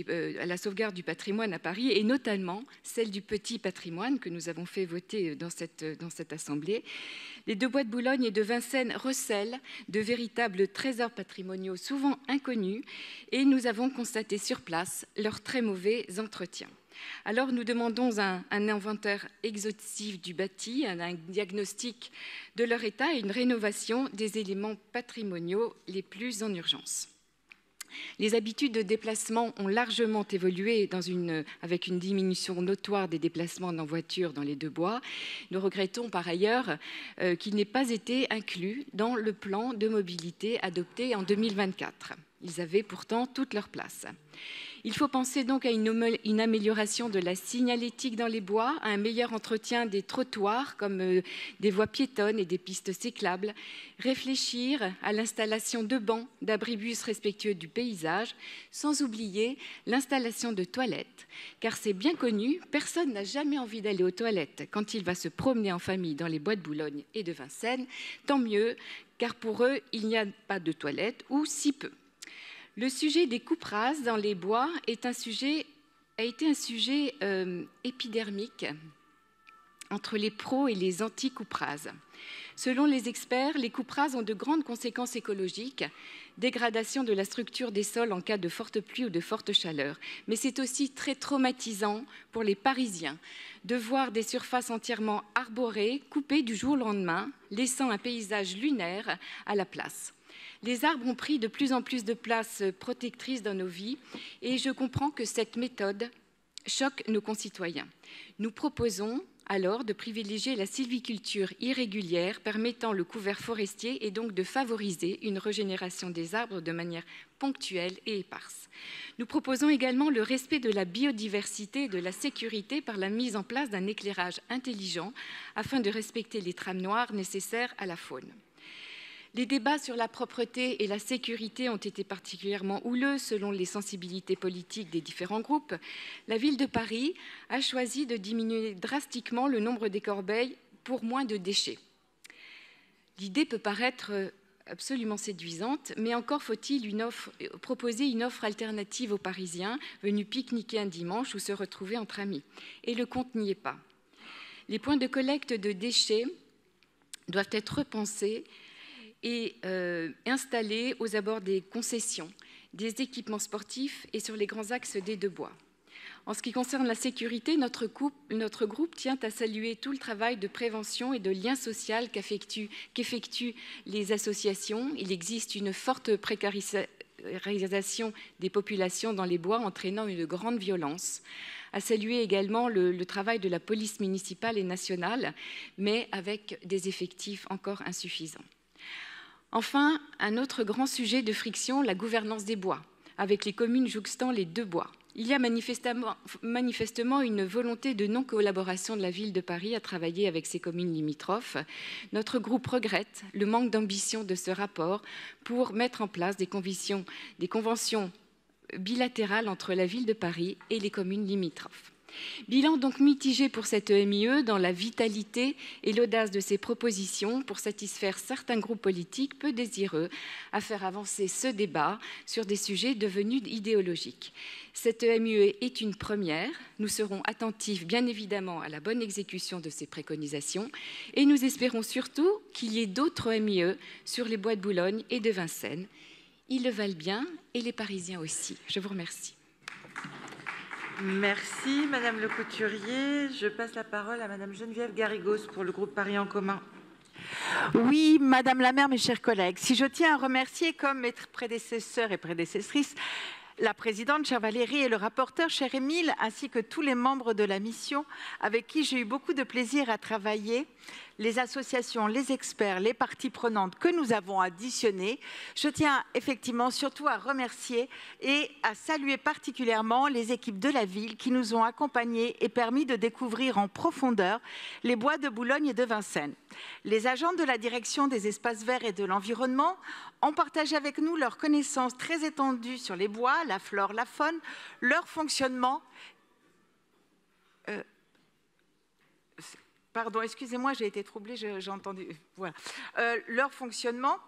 à la sauvegarde du patrimoine à Paris, et notamment celle du petit patrimoine que nous avons fait voter dans cette Assemblée. Les deux bois de Boulogne et de Vincennes recèlent de véritables trésors patrimoniaux souvent inconnus, et nous avons constaté sur place leur très mauvais entretien. Alors nous demandons un inventaire exhaustif du bâti, un diagnostic de leur état et une rénovation des éléments patrimoniaux les plus en urgence. Les habitudes de déplacement ont largement évolué avec une diminution notoire des déplacements en voiture dans les deux bois. Nous regrettons par ailleurs qu'il n'ait pas été inclus dans le plan de mobilité adopté en 2024. Ils avaient pourtant toute leur place. Il faut penser donc à une amélioration de la signalétique dans les bois, à un meilleur entretien des trottoirs comme des voies piétonnes et des pistes cyclables, réfléchir à l'installation de bancs, d'abribus respectueux du paysage, sans oublier l'installation de toilettes, car c'est bien connu, personne n'a jamais envie d'aller aux toilettes quand il va se promener en famille dans les bois de Boulogne et de Vincennes, tant mieux, car pour eux, il n'y a pas de toilettes ou si peu. Le sujet des coupes rases dans les bois a été un sujet épidermique entre les pros et les anti-coupes rases. Selon les experts, les coupes rases ont de grandes conséquences écologiques, dégradation de la structure des sols en cas de forte pluie ou de forte chaleur. Mais c'est aussi très traumatisant pour les Parisiens de voir des surfaces entièrement arborées, coupées du jour au lendemain, laissant un paysage lunaire à la place. Les arbres ont pris de plus en plus de place protectrice dans nos vies et je comprends que cette méthode choque nos concitoyens. Nous proposons alors de privilégier la sylviculture irrégulière permettant le couvert forestier et donc de favoriser une régénération des arbres de manière ponctuelle et éparse. Nous proposons également le respect de la biodiversité et de la sécurité par la mise en place d'un éclairage intelligent afin de respecter les trames noires nécessaires à la faune. Les débats sur la propreté et la sécurité ont été particulièrement houleux selon les sensibilités politiques des différents groupes. La ville de Paris a choisi de diminuer drastiquement le nombre des corbeilles pour moins de déchets. L'idée peut paraître absolument séduisante, mais encore faut-il proposer une offre alternative aux Parisiens venus pique-niquer un dimanche ou se retrouver entre amis. Et le compte n'y est pas. Les points de collecte de déchets doivent être repensés et installés aux abords des concessions, des équipements sportifs et sur les grands axes des deux bois. En ce qui concerne la sécurité, notre groupe tient à saluer tout le travail de prévention et de lien social qu'effectuent les associations. Il existe une forte précarisation des populations dans les bois, entraînant une grande violence. À saluer également le travail de la police municipale et nationale, mais avec des effectifs encore insuffisants. Enfin, un autre grand sujet de friction, la gouvernance des bois, avec les communes jouxtant les deux bois. Il y a manifestement une volonté de non-collaboration de la ville de Paris à travailler avec ses communes limitrophes. Notre groupe regrette le manque d'ambition de ce rapport pour mettre en place des conventions bilatérales entre la ville de Paris et les communes limitrophes. Bilan donc mitigé pour cette EMIE dans la vitalité et l'audace de ses propositions pour satisfaire certains groupes politiques peu désireux à faire avancer ce débat sur des sujets devenus idéologiques. Cette EMIE est une première. Nous serons attentifs bien évidemment à la bonne exécution de ces préconisations et nous espérons surtout qu'il y ait d'autres EMIE sur les bois de Boulogne et de Vincennes. Ils le valent bien et les Parisiens aussi. Je vous remercie. Merci, Madame Le Couturier. Je passe la parole à Madame Geneviève Garrigos pour le groupe Paris en commun. Oui, Madame la maire, mes chers collègues, si je tiens à remercier, comme mes prédécesseurs et prédécessrices, la présidente, chère Valérie, et le rapporteur, cher Émile, ainsi que tous les membres de la mission avec qui j'ai eu beaucoup de plaisir à travailler, les associations, les experts, les parties prenantes que nous avons auditionnées. Je tiens effectivement surtout à remercier et à saluer particulièrement les équipes de la ville qui nous ont accompagnés et permis de découvrir en profondeur les bois de Boulogne et de Vincennes. Les agents de la direction des espaces verts et de l'environnement ont partagé avec nous leurs connaissances très étendues sur les bois, la flore, la faune, leur fonctionnement. Pardon, excusez-moi, j'ai été troublée, j'ai entendu. Voilà. Leur fonctionnement,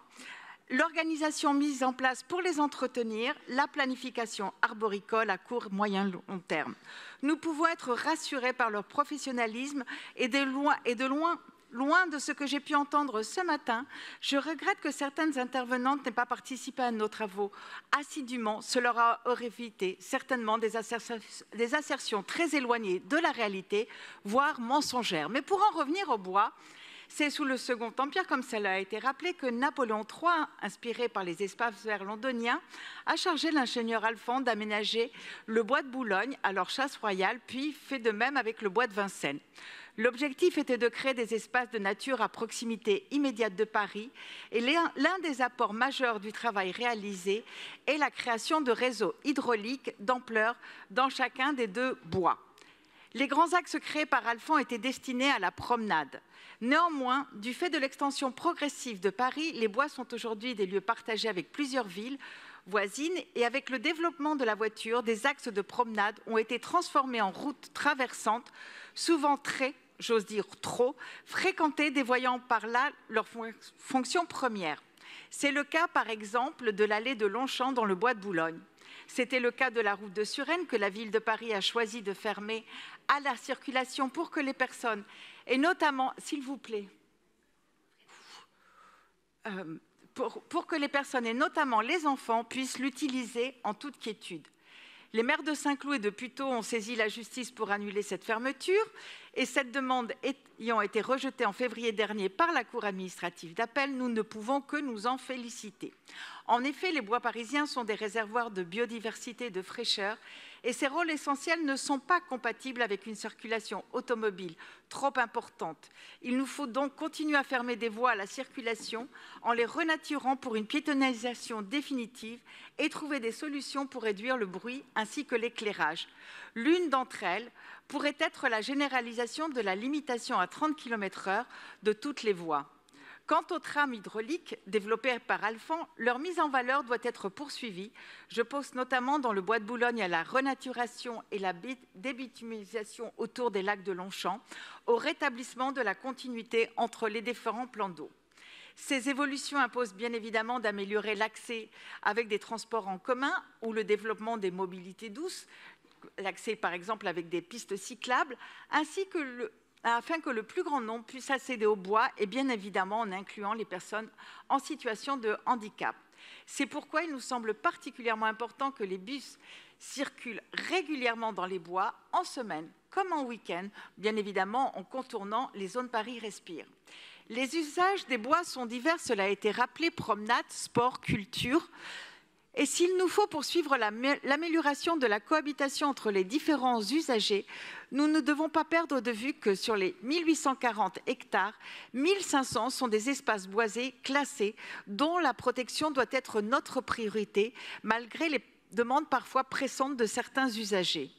l'organisation mise en place pour les entretenir, la planification arboricole à court, moyen, long terme. Nous pouvons être rassurés par leur professionnalisme et de loin de ce que j'ai pu entendre ce matin, je regrette que certaines intervenantes n'aient pas participé à nos travaux assidûment. Cela aurait évité certainement des assertions très éloignées de la réalité, voire mensongères. Mais pour en revenir au bois, c'est sous le Second Empire, comme cela a été rappelé, que Napoléon III, inspiré par les espaces verts londoniens, a chargé l'ingénieur Alphand d'aménager le bois de Boulogne, alors chasse royale, puis fait de même avec le bois de Vincennes. L'objectif était de créer des espaces de nature à proximité immédiate de Paris et l'un des apports majeurs du travail réalisé est la création de réseaux hydrauliques d'ampleur dans chacun des deux bois. Les grands axes créés par Alphand étaient destinés à la promenade. Néanmoins, du fait de l'extension progressive de Paris, les bois sont aujourd'hui des lieux partagés avec plusieurs villes voisines et avec le développement de la voiture, des axes de promenade ont été transformés en routes traversantes, souvent j'ose dire trop, fréquentées, dévoyant par là leur fonction première. C'est le cas, par exemple, de l'allée de Longchamp dans le bois de Boulogne. C'était le cas de la route de Suresnes que la ville de Paris a choisi de fermer à la circulation pour que les personnes, et notamment, s'il vous plaît, pour que les personnes, et notamment les enfants, puissent l'utiliser en toute quiétude. Les maires de Saint-Cloud et de Puteaux ont saisi la justice pour annuler cette fermeture et cette demande ayant été rejetée en février dernier par la Cour administrative d'appel, nous ne pouvons que nous en féliciter. En effet, les bois parisiens sont des réservoirs de biodiversité et de fraîcheur et ces rôles essentiels ne sont pas compatibles avec une circulation automobile trop importante. Il nous faut donc continuer à fermer des voies à la circulation en les renaturant pour une piétonnisation définitive et trouver des solutions pour réduire le bruit ainsi que l'éclairage. L'une d'entre elles pourrait être la généralisation de la limitation à 30 km/h de toutes les voies. Quant aux trams hydrauliques développés par Alphand, leur mise en valeur doit être poursuivie. Je pense notamment dans le bois de Boulogne à la renaturation et la débitumisation autour des lacs de Longchamp, au rétablissement de la continuité entre les différents plans d'eau. Ces évolutions imposent bien évidemment d'améliorer l'accès avec des transports en commun ou le développement des mobilités douces, l'accès par exemple avec des pistes cyclables, ainsi que afin que le plus grand nombre puisse accéder au bois et bien évidemment en incluant les personnes en situation de handicap. C'est pourquoi il nous semble particulièrement important que les bus circulent régulièrement dans les bois en semaine comme en week-end, bien évidemment en contournant les zones Paris Respire. Les usages des bois sont divers, cela a été rappelé, promenade, sport, culture. Et s'il nous faut poursuivre l'amélioration de la cohabitation entre les différents usagers, nous ne devons pas perdre de vue que sur les 1840 hectares, 1500 sont des espaces boisés classés dont la protection doit être notre priorité, malgré les demandes parfois pressantes de certains usagers.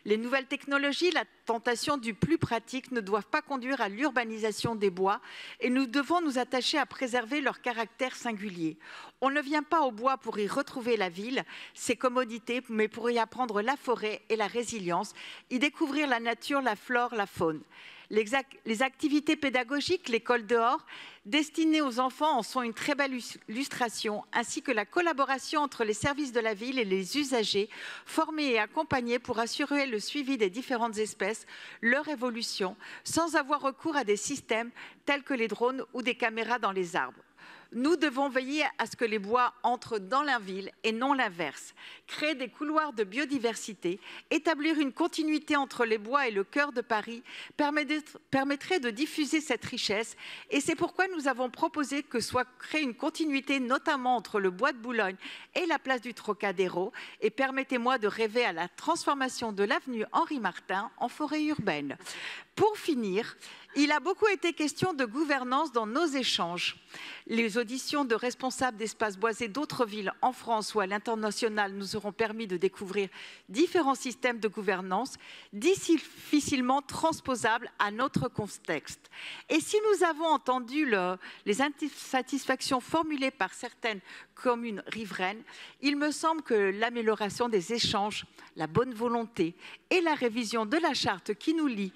Les nouvelles technologies, la tentation du plus pratique ne doivent pas conduire à l'urbanisation des bois et nous devons nous attacher à préserver leur caractère singulier. On ne vient pas au bois pour y retrouver la ville, ses commodités, mais pour y apprendre la forêt et la résilience, y découvrir la nature, la flore, la faune. Les activités pédagogiques, l'école dehors, destinées aux enfants en sont une très belle illustration, ainsi que la collaboration entre les services de la ville et les usagers, formés et accompagnés pour assurer le suivi des différentes espèces, leur évolution, sans avoir recours à des systèmes tels que les drones ou des caméras dans les arbres. Nous devons veiller à ce que les bois entrent dans la ville et non l'inverse. Créer des couloirs de biodiversité, établir une continuité entre les bois et le cœur de Paris permettrait de diffuser cette richesse. Et c'est pourquoi nous avons proposé que soit créée une continuité, notamment entre le bois de Boulogne et la place du Trocadéro. Et permettez-moi de rêver à la transformation de l'avenue Henri Martin en forêt urbaine. Pour finir, il a beaucoup été question de gouvernance dans nos échanges. Les auditions de responsables d'espaces boisés d'autres villes en France ou à l'international nous auront permis de découvrir différents systèmes de gouvernance difficilement transposables à notre contexte. Et si nous avons entendu les insatisfactions formulées par certaines communes riveraines, il me semble que l'amélioration des échanges, la bonne volonté et la révision de la charte qui nous lie,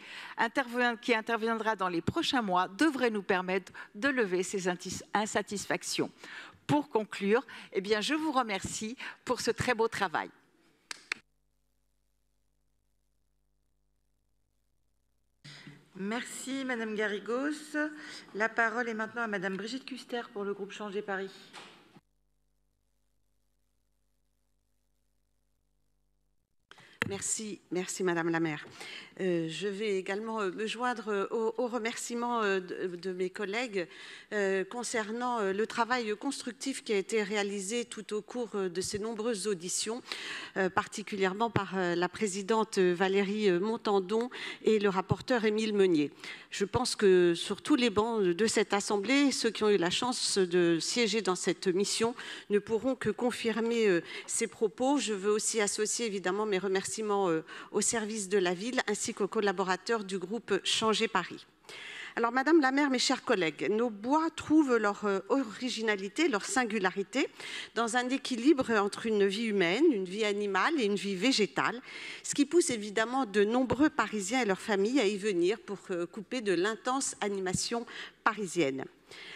qui interviendra dans les prochains mois, devraient nous permettre de lever ces insatisfactions. Pour conclure, eh bien, je vous remercie pour ce très beau travail. Merci Madame Garrigos. La parole est maintenant à Madame Brigitte Kuster pour le groupe Changer Paris. Merci Madame la maire. Je vais également me joindre aux remerciements de mes collègues concernant le travail constructif qui a été réalisé tout au cours de ces nombreuses auditions, particulièrement par la présidente Valérie Montandon et le rapporteur Émile Meunier. Je pense que sur tous les bancs de cette Assemblée, ceux qui ont eu la chance de siéger dans cette mission ne pourront que confirmer ces propos. Je veux aussi associer évidemment mes remerciements au service de la ville ainsi qu'aux collaborateurs du groupe Changer Paris. Alors, Madame la maire, mes chers collègues, nos bois trouvent leur originalité, leur singularité dans un équilibre entre une vie humaine, une vie animale et une vie végétale, ce qui pousse évidemment de nombreux Parisiens et leurs familles à y venir pour couper de l'intense animation parisienne.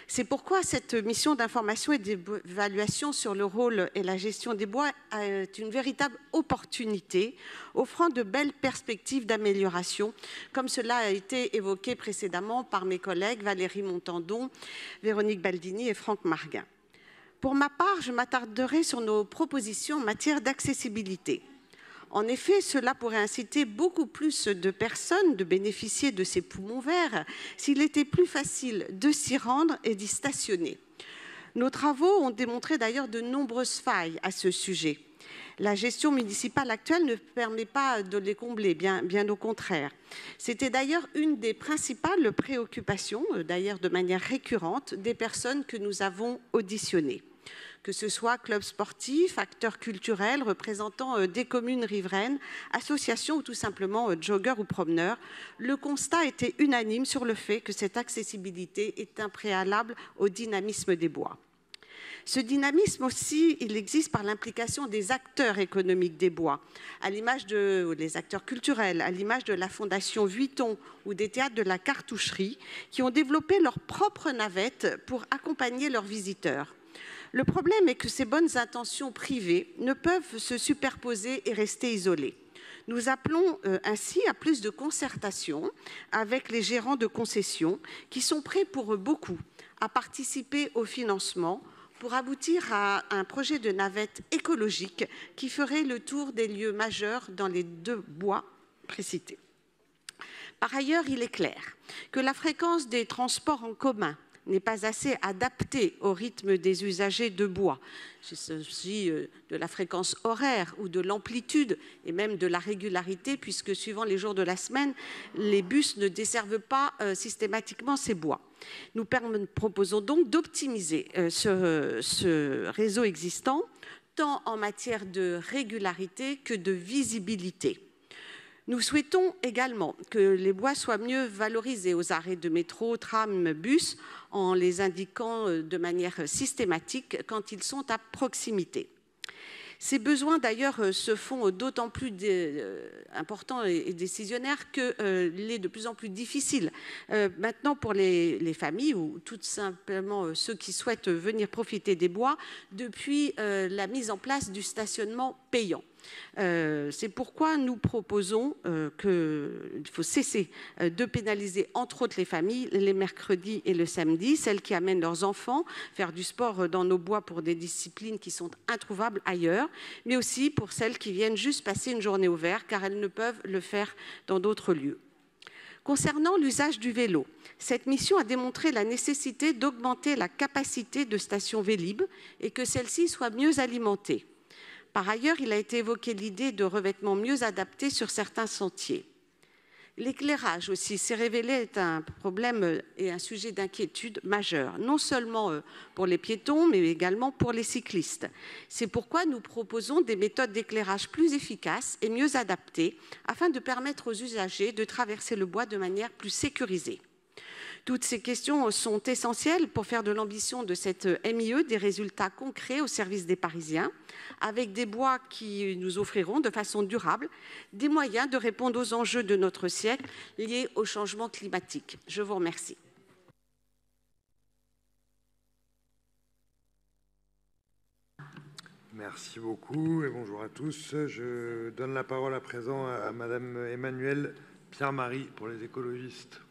C'est pourquoi cette mission d'information et d'évaluation sur le rôle et la gestion des bois est une véritable opportunité, offrant de belles perspectives d'amélioration, comme cela a été évoqué précédemment par mes collègues Valérie Montandon, Véronique Baldini et Franck Marguin. Pour ma part, je m'attarderai sur nos propositions en matière d'accessibilité. En effet, cela pourrait inciter beaucoup plus de personnes de bénéficier de ces poumons verts s'il était plus facile de s'y rendre et d'y stationner. Nos travaux ont démontré d'ailleurs de nombreuses failles à ce sujet. La gestion municipale actuelle ne permet pas de les combler, bien au contraire. C'était d'ailleurs une des principales préoccupations, d'ailleurs de manière récurrente, des personnes que nous avons auditionnées. Que ce soit clubs sportifs, acteurs culturels, représentants des communes riveraines, associations ou tout simplement joggeurs ou promeneurs, le constat était unanime sur le fait que cette accessibilité est un préalable au dynamisme des bois. Ce dynamisme aussi, il existe par l'implication des acteurs économiques des bois, à l'image des acteurs culturels, à l'image de la Fondation Vuitton ou des théâtres de la Cartoucherie, qui ont développé leurs propres navettes pour accompagner leurs visiteurs. Le problème est que ces bonnes intentions privées ne peuvent se superposer et rester isolées. Nous appelons ainsi à plus de concertation avec les gérants de concessions qui sont prêts pour beaucoup à participer au financement pour aboutir à un projet de navette écologique qui ferait le tour des lieux majeurs dans les deux bois précités. Par ailleurs, il est clair que la fréquence des transports en commun n'est pas assez adaptée au rythme des usagers de bois. Il s'agit de la fréquence horaire ou de l'amplitude et même de la régularité, puisque suivant les jours de la semaine, les bus ne desservent pas systématiquement ces bois. Nous proposons donc d'optimiser ce réseau existant, tant en matière de régularité que de visibilité. Nous souhaitons également que les bois soient mieux valorisés aux arrêts de métro, tram, bus, en les indiquant de manière systématique quand ils sont à proximité. Ces besoins, d'ailleurs, se font d'autant plus importants et décisionnaires qu'il est de plus en plus difficile maintenant pour les familles ou tout simplement ceux qui souhaitent venir profiter des bois depuis la mise en place du stationnement payant. C'est pourquoi nous proposons qu'il faut cesser de pénaliser entre autres les familles les mercredis et le samedi, celles qui amènent leurs enfants faire du sport dans nos bois pour des disciplines qui sont introuvables ailleurs, mais aussi pour celles qui viennent juste passer une journée au vert car elles ne peuvent le faire dans d'autres lieux. Concernant l'usage du vélo, cette mission a démontré la nécessité d'augmenter la capacité de stations Vélib et que celles-ci soient mieux alimentées. Par ailleurs, il a été évoqué l'idée de revêtements mieux adaptés sur certains sentiers. L'éclairage aussi s'est révélé être un problème et un sujet d'inquiétude majeur, non seulement pour les piétons, mais également pour les cyclistes. C'est pourquoi nous proposons des méthodes d'éclairage plus efficaces et mieux adaptées afin de permettre aux usagers de traverser le bois de manière plus sécurisée. Toutes ces questions sont essentielles pour faire de l'ambition de cette MIE des résultats concrets au service des Parisiens, avec des bois qui nous offriront de façon durable des moyens de répondre aux enjeux de notre siècle liés au changement climatique. Je vous remercie. Merci beaucoup et bonjour à tous. Je donne la parole à présent à Madame Emmanuelle Pierre-Marie pour les écologistes.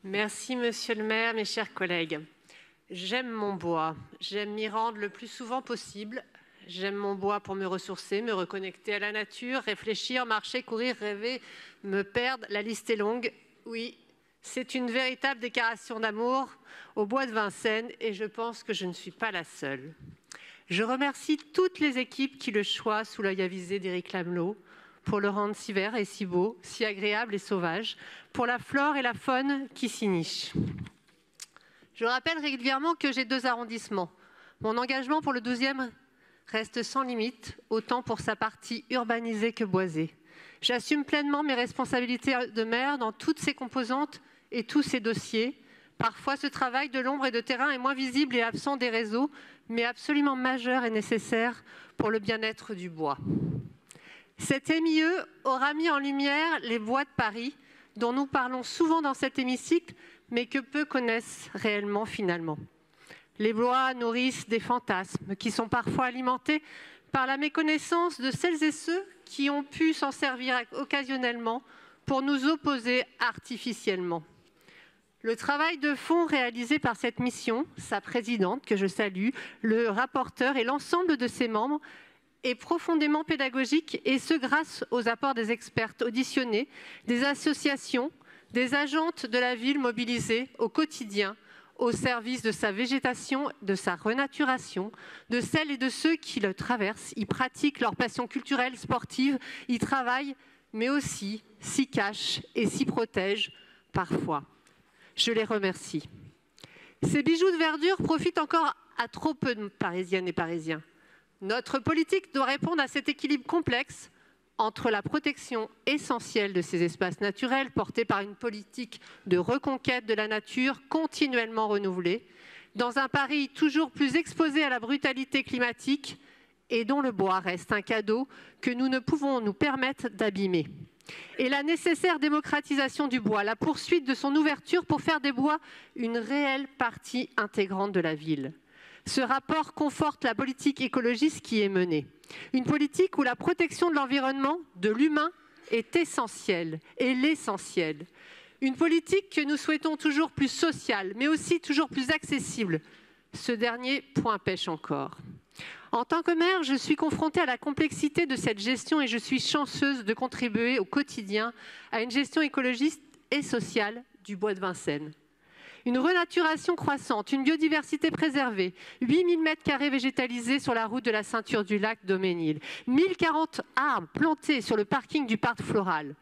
Merci, Monsieur le maire, mes chers collègues. J'aime mon bois. J'aime m'y rendre le plus souvent possible. J'aime mon bois pour me ressourcer, me reconnecter à la nature, réfléchir, marcher, courir, rêver, me perdre. La liste est longue. Oui, c'est une véritable déclaration d'amour au bois de Vincennes et je pense que je ne suis pas la seule. Je remercie toutes les équipes qui le choisent sous l'œil avisé d'Éric Lamelot, pour le rendre si vert et si beau, si agréable et sauvage, pour la flore et la faune qui s'y nichent. Je rappelle régulièrement que j'ai 2 arrondissements. Mon engagement pour le 12e reste sans limite, autant pour sa partie urbanisée que boisée. J'assume pleinement mes responsabilités de maire dans toutes ses composantes et tous ses dossiers. Parfois, ce travail de l'ombre et de terrain est moins visible et absent des réseaux, mais absolument majeur et nécessaire pour le bien-être du bois. Cette MIE aura mis en lumière les bois de Paris, dont nous parlons souvent dans cet hémicycle, mais que peu connaissent réellement finalement. Les bois nourrissent des fantasmes qui sont parfois alimentés par la méconnaissance de celles et ceux qui ont pu s'en servir occasionnellement pour nous opposer artificiellement. Le travail de fond réalisé par cette mission, sa présidente, que je salue, le rapporteur et l'ensemble de ses membres, est profondément pédagogique et ce grâce aux apports des expertes auditionnés, des associations, des agentes de la ville mobilisées au quotidien au service de sa végétation, de sa renaturation, de celles et de ceux qui le traversent, y pratiquent leur passion culturelle, sportive, y travaillent, mais aussi s'y cachent et s'y protègent parfois. Je les remercie. Ces bijoux de verdure profitent encore à trop peu de Parisiennes et Parisiens. Notre politique doit répondre à cet équilibre complexe entre la protection essentielle de ces espaces naturels portés par une politique de reconquête de la nature continuellement renouvelée, dans un Paris toujours plus exposé à la brutalité climatique et dont le bois reste un cadeau que nous ne pouvons nous permettre d'abîmer. Et la nécessaire démocratisation du bois, la poursuite de son ouverture pour faire des bois une réelle partie intégrante de la ville. Ce rapport conforte la politique écologiste qui est menée. Une politique où la protection de l'environnement, de l'humain, est essentielle et l'essentiel. Une politique que nous souhaitons toujours plus sociale, mais aussi toujours plus accessible. Ce dernier point pêche encore. En tant que maire, je suis confrontée à la complexité de cette gestion et je suis chanceuse de contribuer au quotidien à une gestion écologiste et sociale du bois de Vincennes. Une renaturation croissante, une biodiversité préservée, 8000 m² végétalisés sur la route de la ceinture du lac Daumesnil, 1040 arbres plantés sur le parking du parc floral.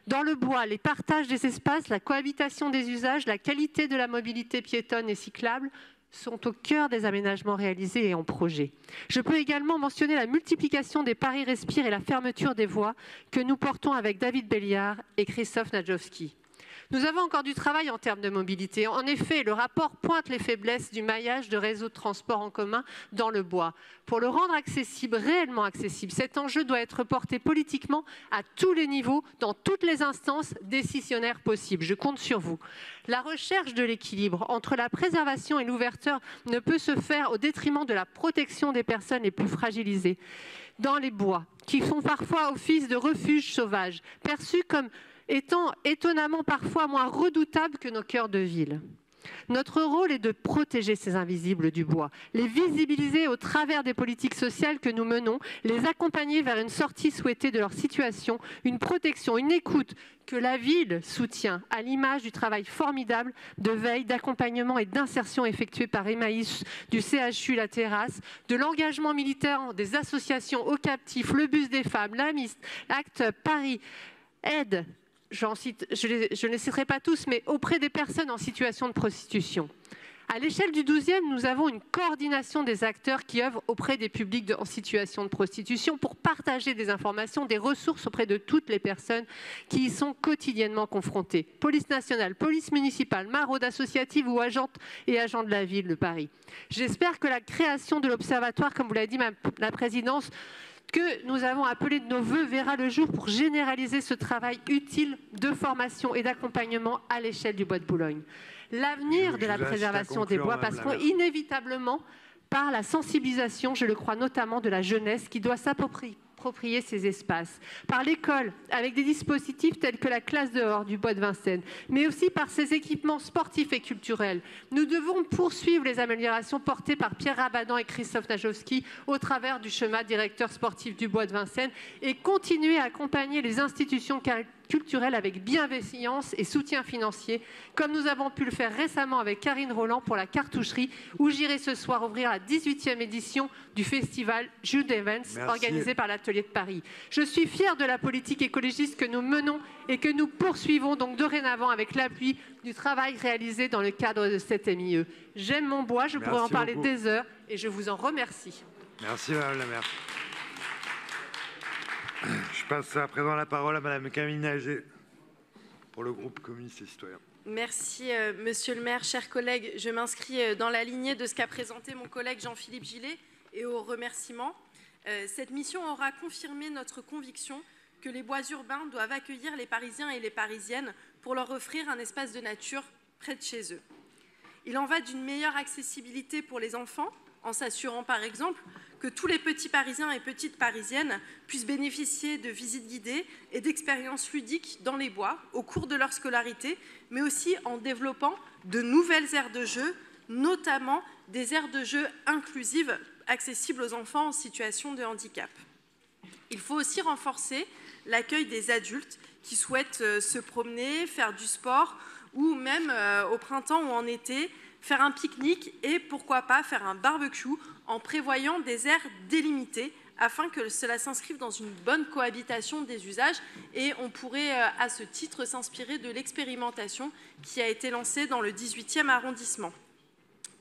Dans le bois, les partages des espaces, la cohabitation des usages, la qualité de la mobilité piétonne et cyclable sont au cœur des aménagements réalisés et en projet. Je peux également mentionner la multiplication des Paris Respire et la fermeture des voies que nous portons avec David Béliard et Christophe Nadjowski. Nous avons encore du travail en termes de mobilité. En effet, le rapport pointe les faiblesses du maillage de réseaux de transport en commun dans le bois. Pour le rendre accessible, réellement accessible, cet enjeu doit être porté politiquement à tous les niveaux, dans toutes les instances décisionnaires possibles. Je compte sur vous. La recherche de l'équilibre entre la préservation et l'ouverture ne peut se faire au détriment de la protection des personnes les plus fragilisées dans les bois, qui font parfois office de refuge sauvage, perçus comme étant étonnamment parfois moins redoutables que nos cœurs de ville. Notre rôle est de protéger ces invisibles du bois, les visibiliser au travers des politiques sociales que nous menons, les accompagner vers une sortie souhaitée de leur situation, une protection, une écoute que la ville soutient, à l'image du travail formidable de veille, d'accompagnement et d'insertion effectué par Emmaüs du CHU La Terrasse, de l'engagement militaire des associations Au Captif, le Bus des Femmes, l'AMIST, Acte Paris, Aide, je ne les citerai pas tous, mais auprès des personnes en situation de prostitution. À l'échelle du 12e, nous avons une coordination des acteurs qui œuvrent auprès des publics en situation de prostitution pour partager des informations, des ressources auprès de toutes les personnes qui y sont quotidiennement confrontées. Police nationale, police municipale, maraude associative ou agentes et agents de la ville de Paris. J'espère que la création de l'observatoire, comme vous l'a dit la présidence, que nous avons appelé de nos voeux verra le jour pour généraliser ce travail utile de formation et d'accompagnement à l'échelle du Bois de Boulogne. L'avenir de la préservation des bois passera inévitablement par la sensibilisation, je le crois notamment, de la jeunesse qui doit s'approprier ces espaces, par l'école, avec des dispositifs tels que la classe dehors du Bois de Vincennes, mais aussi par ses équipements sportifs et culturels. Nous devons poursuivre les améliorations portées par Pierre Rabadan et Christophe Najowski au travers du schéma directeur sportif du Bois de Vincennes et continuer à accompagner les institutions culturelles avec bienveillance et soutien financier, comme nous avons pu le faire récemment avec Karine Roland pour la cartoucherie, où j'irai ce soir ouvrir la 18e édition du festival Jude Events, organisé par l'Atelier de Paris. Je suis fière de la politique écologiste que nous menons et que nous poursuivons donc dorénavant avec l'appui du travail réalisé dans le cadre de cette MIE. J'aime mon bois, je pourrais en parler des heures et je vous en remercie. Merci Madame la maire. Je passe à présent la parole à Madame Camille Nager pour le groupe communiste et citoyen. Merci Monsieur le maire, chers collègues. Je m'inscris dans la lignée de ce qu'a présenté mon collègue Jean-Philippe Gillet et aux remerciements. Cette mission aura confirmé notre conviction que les bois urbains doivent accueillir les Parisiens et les Parisiennes pour leur offrir un espace de nature près de chez eux. Il en va d'une meilleure accessibilité pour les enfants, en s'assurant par exemple que tous les petits Parisiens et petites Parisiennes puissent bénéficier de visites guidées et d'expériences ludiques dans les bois au cours de leur scolarité, mais aussi en développant de nouvelles aires de jeu, notamment des aires de jeu inclusives accessibles aux enfants en situation de handicap. Il faut aussi renforcer l'accueil des adultes qui souhaitent se promener, faire du sport ou même au printemps ou en été, faire un pique-nique et pourquoi pas faire un barbecue en prévoyant des aires délimitées afin que cela s'inscrive dans une bonne cohabitation des usages et on pourrait à ce titre s'inspirer de l'expérimentation qui a été lancée dans le 18e arrondissement.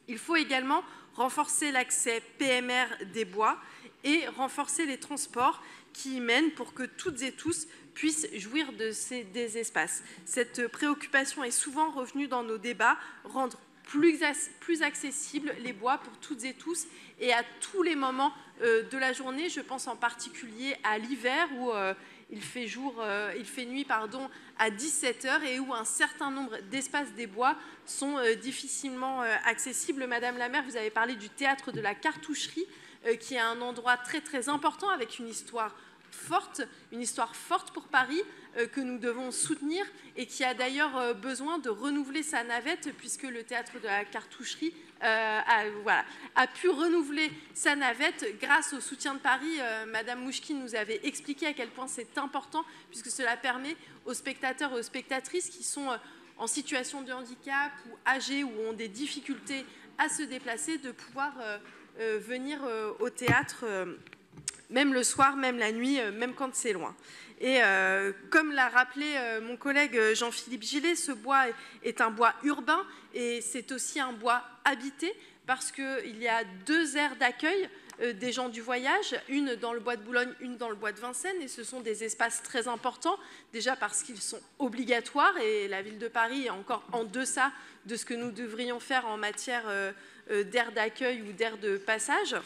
Il faut également renforcer l'accès PMR des bois et renforcer les transports qui y mènent pour que toutes et tous puissent jouir des espaces. Cette préoccupation est souvent revenue dans nos débats, rendre plus accessibles les bois pour toutes et tous et à tous les moments de la journée. Je pense en particulier à l'hiver où il fait nuit à 17h et où un certain nombre d'espaces des bois sont difficilement accessibles. Madame la maire, vous avez parlé du théâtre de la cartoucherie qui est un endroit très très important avec une histoire forte pour Paris que nous devons soutenir et qui a d'ailleurs besoin de renouveler sa navette puisque le théâtre de la cartoucherie a pu renouveler sa navette grâce au soutien de Paris. Madame Mouchkine nous avait expliqué à quel point c'est important puisque cela permet aux spectateurs et aux spectatrices qui sont en situation de handicap ou âgés ou ont des difficultés à se déplacer de pouvoir venir au théâtre même le soir, même la nuit, même quand c'est loin. Et comme l'a rappelé mon collègue Jean-Philippe Gillet, ce bois est un bois urbain et c'est aussi un bois habité parce qu'il y a 2 aires d'accueil des gens du voyage, une dans le bois de Boulogne, une dans le bois de Vincennes, et ce sont des espaces très importants, déjà parce qu'ils sont obligatoires et la ville de Paris est encore en deçà de ce que nous devrions faire en matière d'aires d'accueil ou d'aires de passage.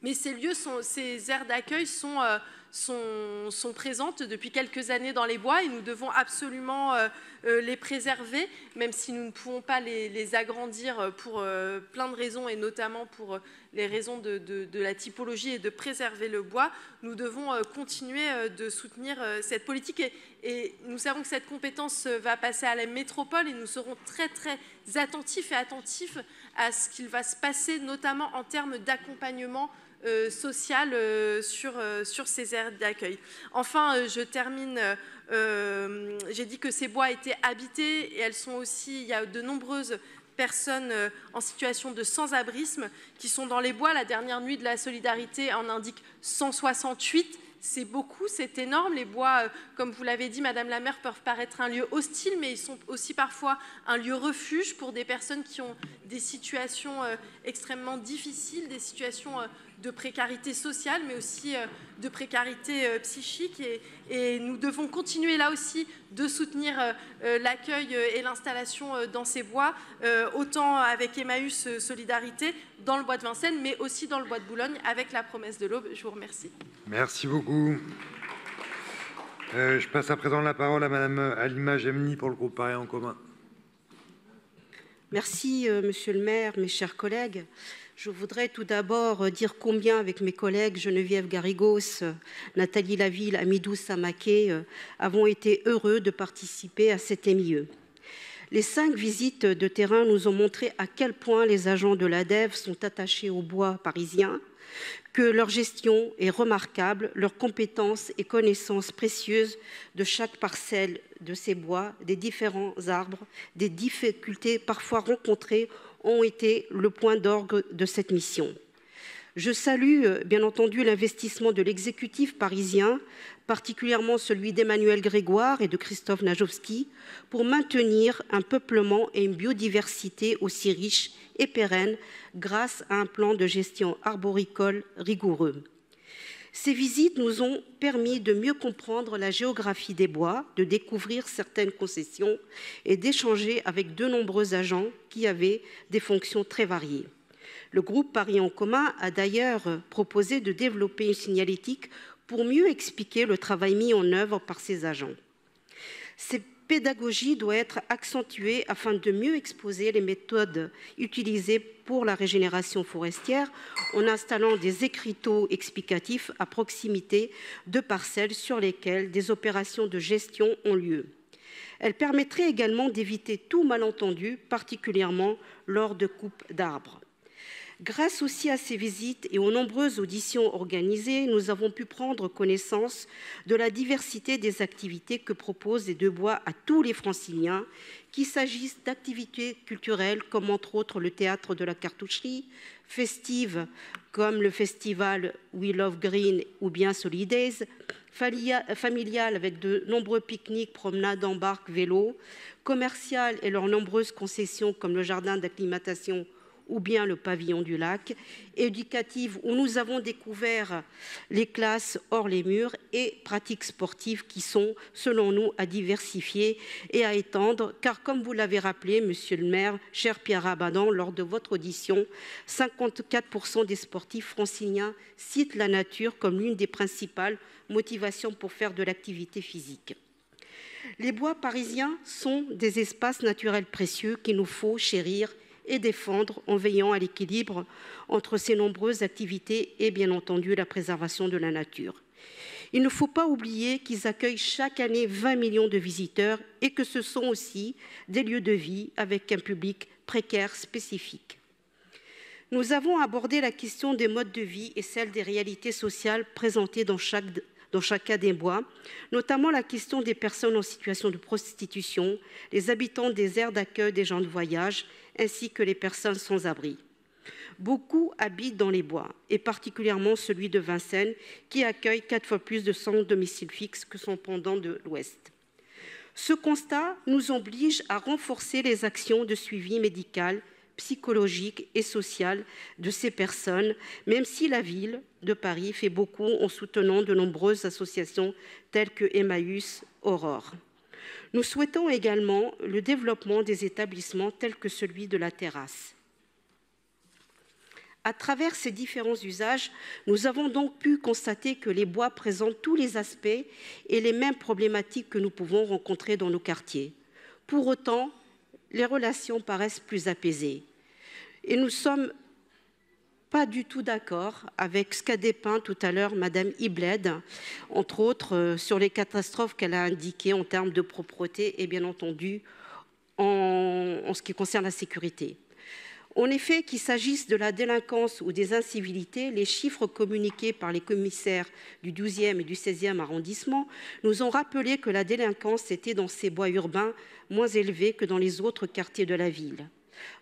Mais ces aires d'accueil sont présentes depuis quelques années dans les bois et nous devons absolument les préserver, même si nous ne pouvons pas les agrandir pour plein de raisons et notamment pour les raisons de la typologie et de préserver le bois. Nous devons continuer de soutenir cette politique et nous savons que cette compétence va passer à la métropole et nous serons très très attentifs à ce qu'il va se passer, notamment en termes d'accompagnement social sur ces aires d'accueil. Enfin, je termine, j'ai dit que ces bois étaient habités et elles sont aussi, il y a de nombreuses personnes en situation de sans-abrisme qui sont dans les bois. La dernière nuit de la solidarité en indique 168 c'est beaucoup, c'est énorme. Les bois, comme vous l'avez dit, Madame la maire, peuvent paraître un lieu hostile, mais ils sont aussi parfois un lieu refuge pour des personnes qui ont des situations extrêmement difficiles, des situations de précarité sociale, mais aussi de précarité psychique. Et nous devons continuer là aussi de soutenir l'accueil et l'installation dans ces bois, autant avec Emmaüs Solidarité dans le bois de Vincennes, mais aussi dans le bois de Boulogne avec la promesse de l'Aube. Je vous remercie. Merci beaucoup. Je passe à présent la parole à Madame Halima Gemni pour le groupe Paris en commun. Merci, Monsieur le maire, mes chers collègues. Je voudrais tout d'abord dire combien, avec mes collègues Geneviève Garrigos, Nathalie Laville, Amidou Samaké, avons été heureux de participer à cet MIE. Les 5 visites de terrain nous ont montré à quel point les agents de l'ADEV sont attachés au bois parisien, que leur gestion est remarquable, leurs compétences et connaissances précieuses de chaque parcelle de ces bois, des différents arbres, des difficultés parfois rencontrées ont été le point d'orgue de cette mission. Je salue bien entendu l'investissement de l'exécutif parisien, particulièrement celui d'Emmanuel Grégoire et de Christophe Najowski, pour maintenir un peuplement et une biodiversité aussi riches et pérennes grâce à un plan de gestion arboricole rigoureux. Ces visites nous ont permis de mieux comprendre la géographie des bois, de découvrir certaines concessions et d'échanger avec de nombreux agents qui avaient des fonctions très variées. Le groupe Paris en commun a d'ailleurs proposé de développer une signalétique pour mieux expliquer le travail mis en œuvre par ces agents. Cette pédagogie doit être accentuée afin de mieux exposer les méthodes utilisées pour la régénération forestière en installant des écriteaux explicatifs à proximité de parcelles sur lesquelles des opérations de gestion ont lieu. Elle permettrait également d'éviter tout malentendu, particulièrement lors de coupes d'arbres. Grâce aussi à ces visites et aux nombreuses auditions organisées, nous avons pu prendre connaissance de la diversité des activités que proposent les Deux Bois à tous les franciliens, qu'il s'agisse d'activités culturelles comme entre autres le théâtre de la cartoucherie, festives comme le festival We Love Green ou bien Solidays, familiales avec de nombreux pique-niques, promenades en barque, vélos, commerciales et leurs nombreuses concessions comme le jardin d'acclimatation ou bien le pavillon du lac, éducative où nous avons découvert les classes hors les murs et pratiques sportives qui sont, selon nous, à diversifier et à étendre, car comme vous l'avez rappelé, Monsieur le maire, cher Pierre Rabadan, lors de votre audition, 54% des sportifs franciliens citent la nature comme l'une des principales motivations pour faire de l'activité physique. Les bois parisiens sont des espaces naturels précieux qu'il nous faut chérir et défendre en veillant à l'équilibre entre ces nombreuses activités et bien entendu la préservation de la nature. Il ne faut pas oublier qu'ils accueillent chaque année 20 millions de visiteurs et que ce sont aussi des lieux de vie avec un public précaire spécifique. Nous avons abordé la question des modes de vie et celle des réalités sociales présentées dans chacun des bois, notamment la question des personnes en situation de prostitution, les habitants des aires d'accueil des gens de voyage, ainsi que les personnes sans abri. Beaucoup habitent dans les bois, et particulièrement celui de Vincennes, qui accueille 4 fois plus de sans domicile fixe que son pendant de l'Ouest. Ce constat nous oblige à renforcer les actions de suivi médical, psychologique et social de ces personnes, même si la ville de Paris fait beaucoup en soutenant de nombreuses associations telles que Emmaüs, Aurore. Nous souhaitons également le développement des établissements tels que celui de la terrasse. À travers ces différents usages, nous avons donc pu constater que les bois présentent tous les aspects et les mêmes problématiques que nous pouvons rencontrer dans nos quartiers. Pour autant, les relations paraissent plus apaisées. Et nous ne sommes pas du tout d'accord avec ce qu'a dépeint tout à l'heure Madame Ibled, entre autres sur les catastrophes qu'elle a indiquées en termes de propreté et bien entendu en ce qui concerne la sécurité. En effet, qu'il s'agisse de la délinquance ou des incivilités, les chiffres communiqués par les commissaires du 12e et du 16e arrondissement nous ont rappelé que la délinquance était dans ces bois urbains moins élevée que dans les autres quartiers de la ville.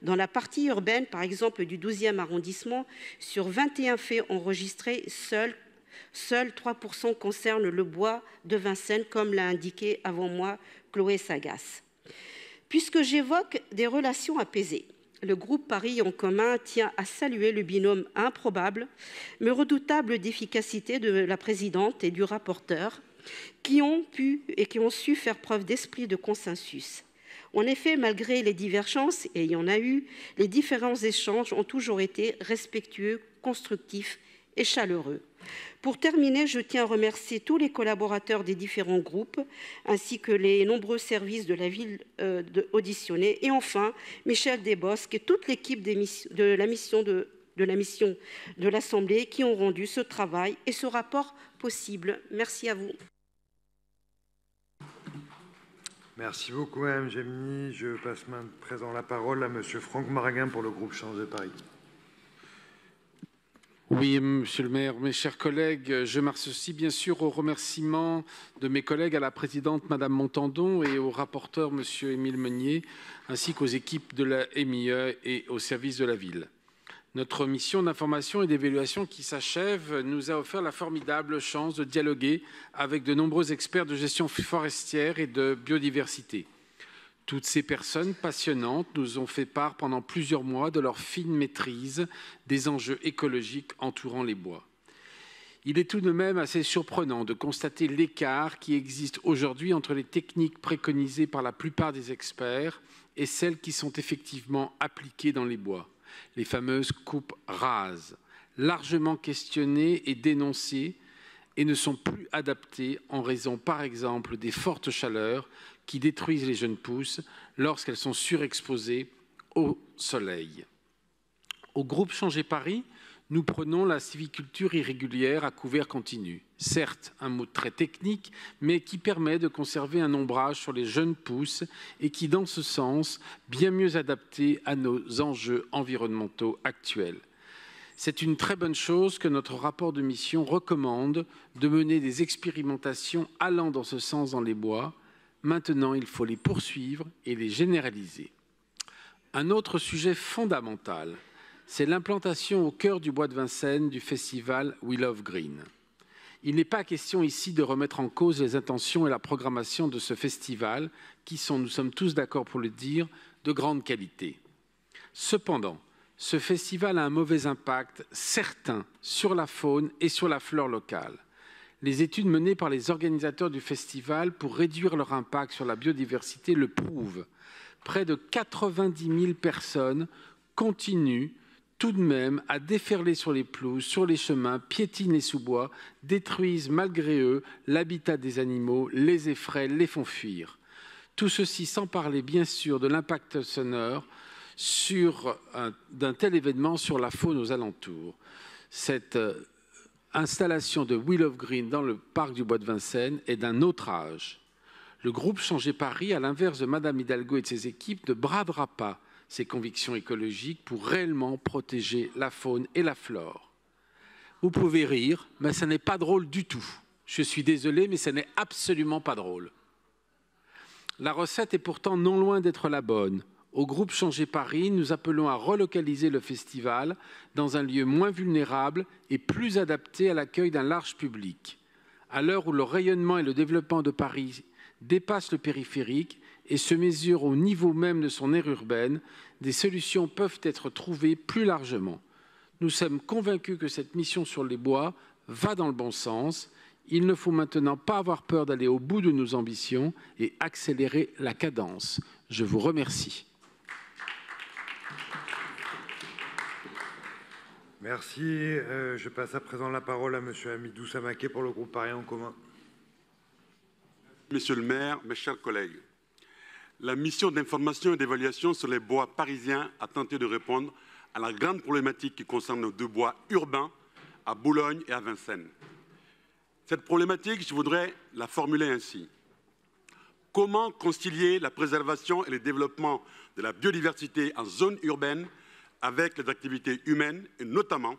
Dans la partie urbaine, par exemple du 12e arrondissement, sur 21 faits enregistrés, seuls Seuls 3% concernent le bois de Vincennes, comme l'a indiqué avant moi Chloé Sagas. Puisque j'évoque des relations apaisées, le groupe Paris en commun tient à saluer le binôme improbable, mais redoutable d'efficacité de la présidente et du rapporteur, qui ont pu et qui ont su faire preuve d'esprit de consensus. En effet, malgré les divergences, et il y en a eu, les différents échanges ont toujours été respectueux, constructifs et chaleureux. Pour terminer, je tiens à remercier tous les collaborateurs des différents groupes, ainsi que les nombreux services de la ville auditionnés. Et enfin, Michel Desbosques et toute l'équipe de la mission de l'Assemblée qui ont rendu ce travail et ce rapport possible. Merci à vous. Merci beaucoup, Mme Gemini. Je passe maintenant la parole à M. Franck Maraguin pour le groupe Changer Paris. Oui, Monsieur le maire, mes chers collègues, je m'associe bien sûr aux remerciements de mes collègues, à la présidente Madame Montandon et au rapporteur Monsieur Émile Meunier, ainsi qu'aux équipes de la MIE et au service de la ville. Notre mission d'information et d'évaluation qui s'achève nous a offert la formidable chance de dialoguer avec de nombreux experts de gestion forestière et de biodiversité. Toutes ces personnes passionnantes nous ont fait part pendant plusieurs mois de leur fine maîtrise des enjeux écologiques entourant les bois. Il est tout de même assez surprenant de constater l'écart qui existe aujourd'hui entre les techniques préconisées par la plupart des experts et celles qui sont effectivement appliquées dans les bois. Les fameuses coupes rases, largement questionnées et dénoncées et ne sont plus adaptées en raison, par exemple, des fortes chaleurs qui détruisent les jeunes pousses lorsqu'elles sont surexposées au soleil. Au groupe Changer Paris, nous prenons la sylviculture irrégulière à couvert continu. Certes, un mot très technique, mais qui permet de conserver un ombrage sur les jeunes pousses et qui, dans ce sens, bien mieux adapté à nos enjeux environnementaux actuels. C'est une très bonne chose que notre rapport de mission recommande de mener des expérimentations allant dans ce sens dans les bois. Maintenant, il faut les poursuivre et les généraliser. Un autre sujet fondamental, c'est l'implantation au cœur du bois de Vincennes du festival We Love Green. Il n'est pas question ici de remettre en cause les intentions et la programmation de ce festival qui sont, nous sommes tous d'accord pour le dire, de grande qualité. Cependant, ce festival a un mauvais impact certain sur la faune et sur la flore locale. Les études menées par les organisateurs du festival pour réduire leur impact sur la biodiversité le prouvent. Près de 90 000 personnes continuent tout de même à déferler sur les pelouses, sur les chemins, piétinent les sous-bois, détruisent malgré eux l'habitat des animaux, les effraient, les font fuir. Tout ceci sans parler bien sûr de l'impact sonore d'un tel événement sur la faune aux alentours. Cette installation de We Love Green dans le parc du Bois de Vincennes est d'un autre âge. Le groupe Changer Paris, à l'inverse de Madame Hidalgo et de ses équipes, ne bradera pas ses convictions écologiques pour réellement protéger la faune et la flore. Vous pouvez rire, mais ce n'est pas drôle du tout. Je suis désolé, mais ce n'est absolument pas drôle. La recette est pourtant non loin d'être la bonne. Au groupe Changer Paris, nous appelons à relocaliser le festival dans un lieu moins vulnérable et plus adapté à l'accueil d'un large public. À l'heure où le rayonnement et le développement de Paris dépassent le périphérique et se mesurent au niveau même de son aire urbaine, des solutions peuvent être trouvées plus largement. Nous sommes convaincus que cette mission sur les bois va dans le bon sens. Il ne faut maintenant pas avoir peur d'aller au bout de nos ambitions et accélérer la cadence. Je vous remercie. Merci. Je passe à présent la parole à M. Hamidou Samaké pour le groupe Paris en commun. Monsieur le maire, mes chers collègues, la mission d'information et d'évaluation sur les bois parisiens a tenté de répondre à la grande problématique qui concerne nos deux bois urbains à Boulogne et à Vincennes. Cette problématique, je voudrais la formuler ainsi. Comment concilier la préservation et le développement de la biodiversité en zone urbaine avec les activités humaines et notamment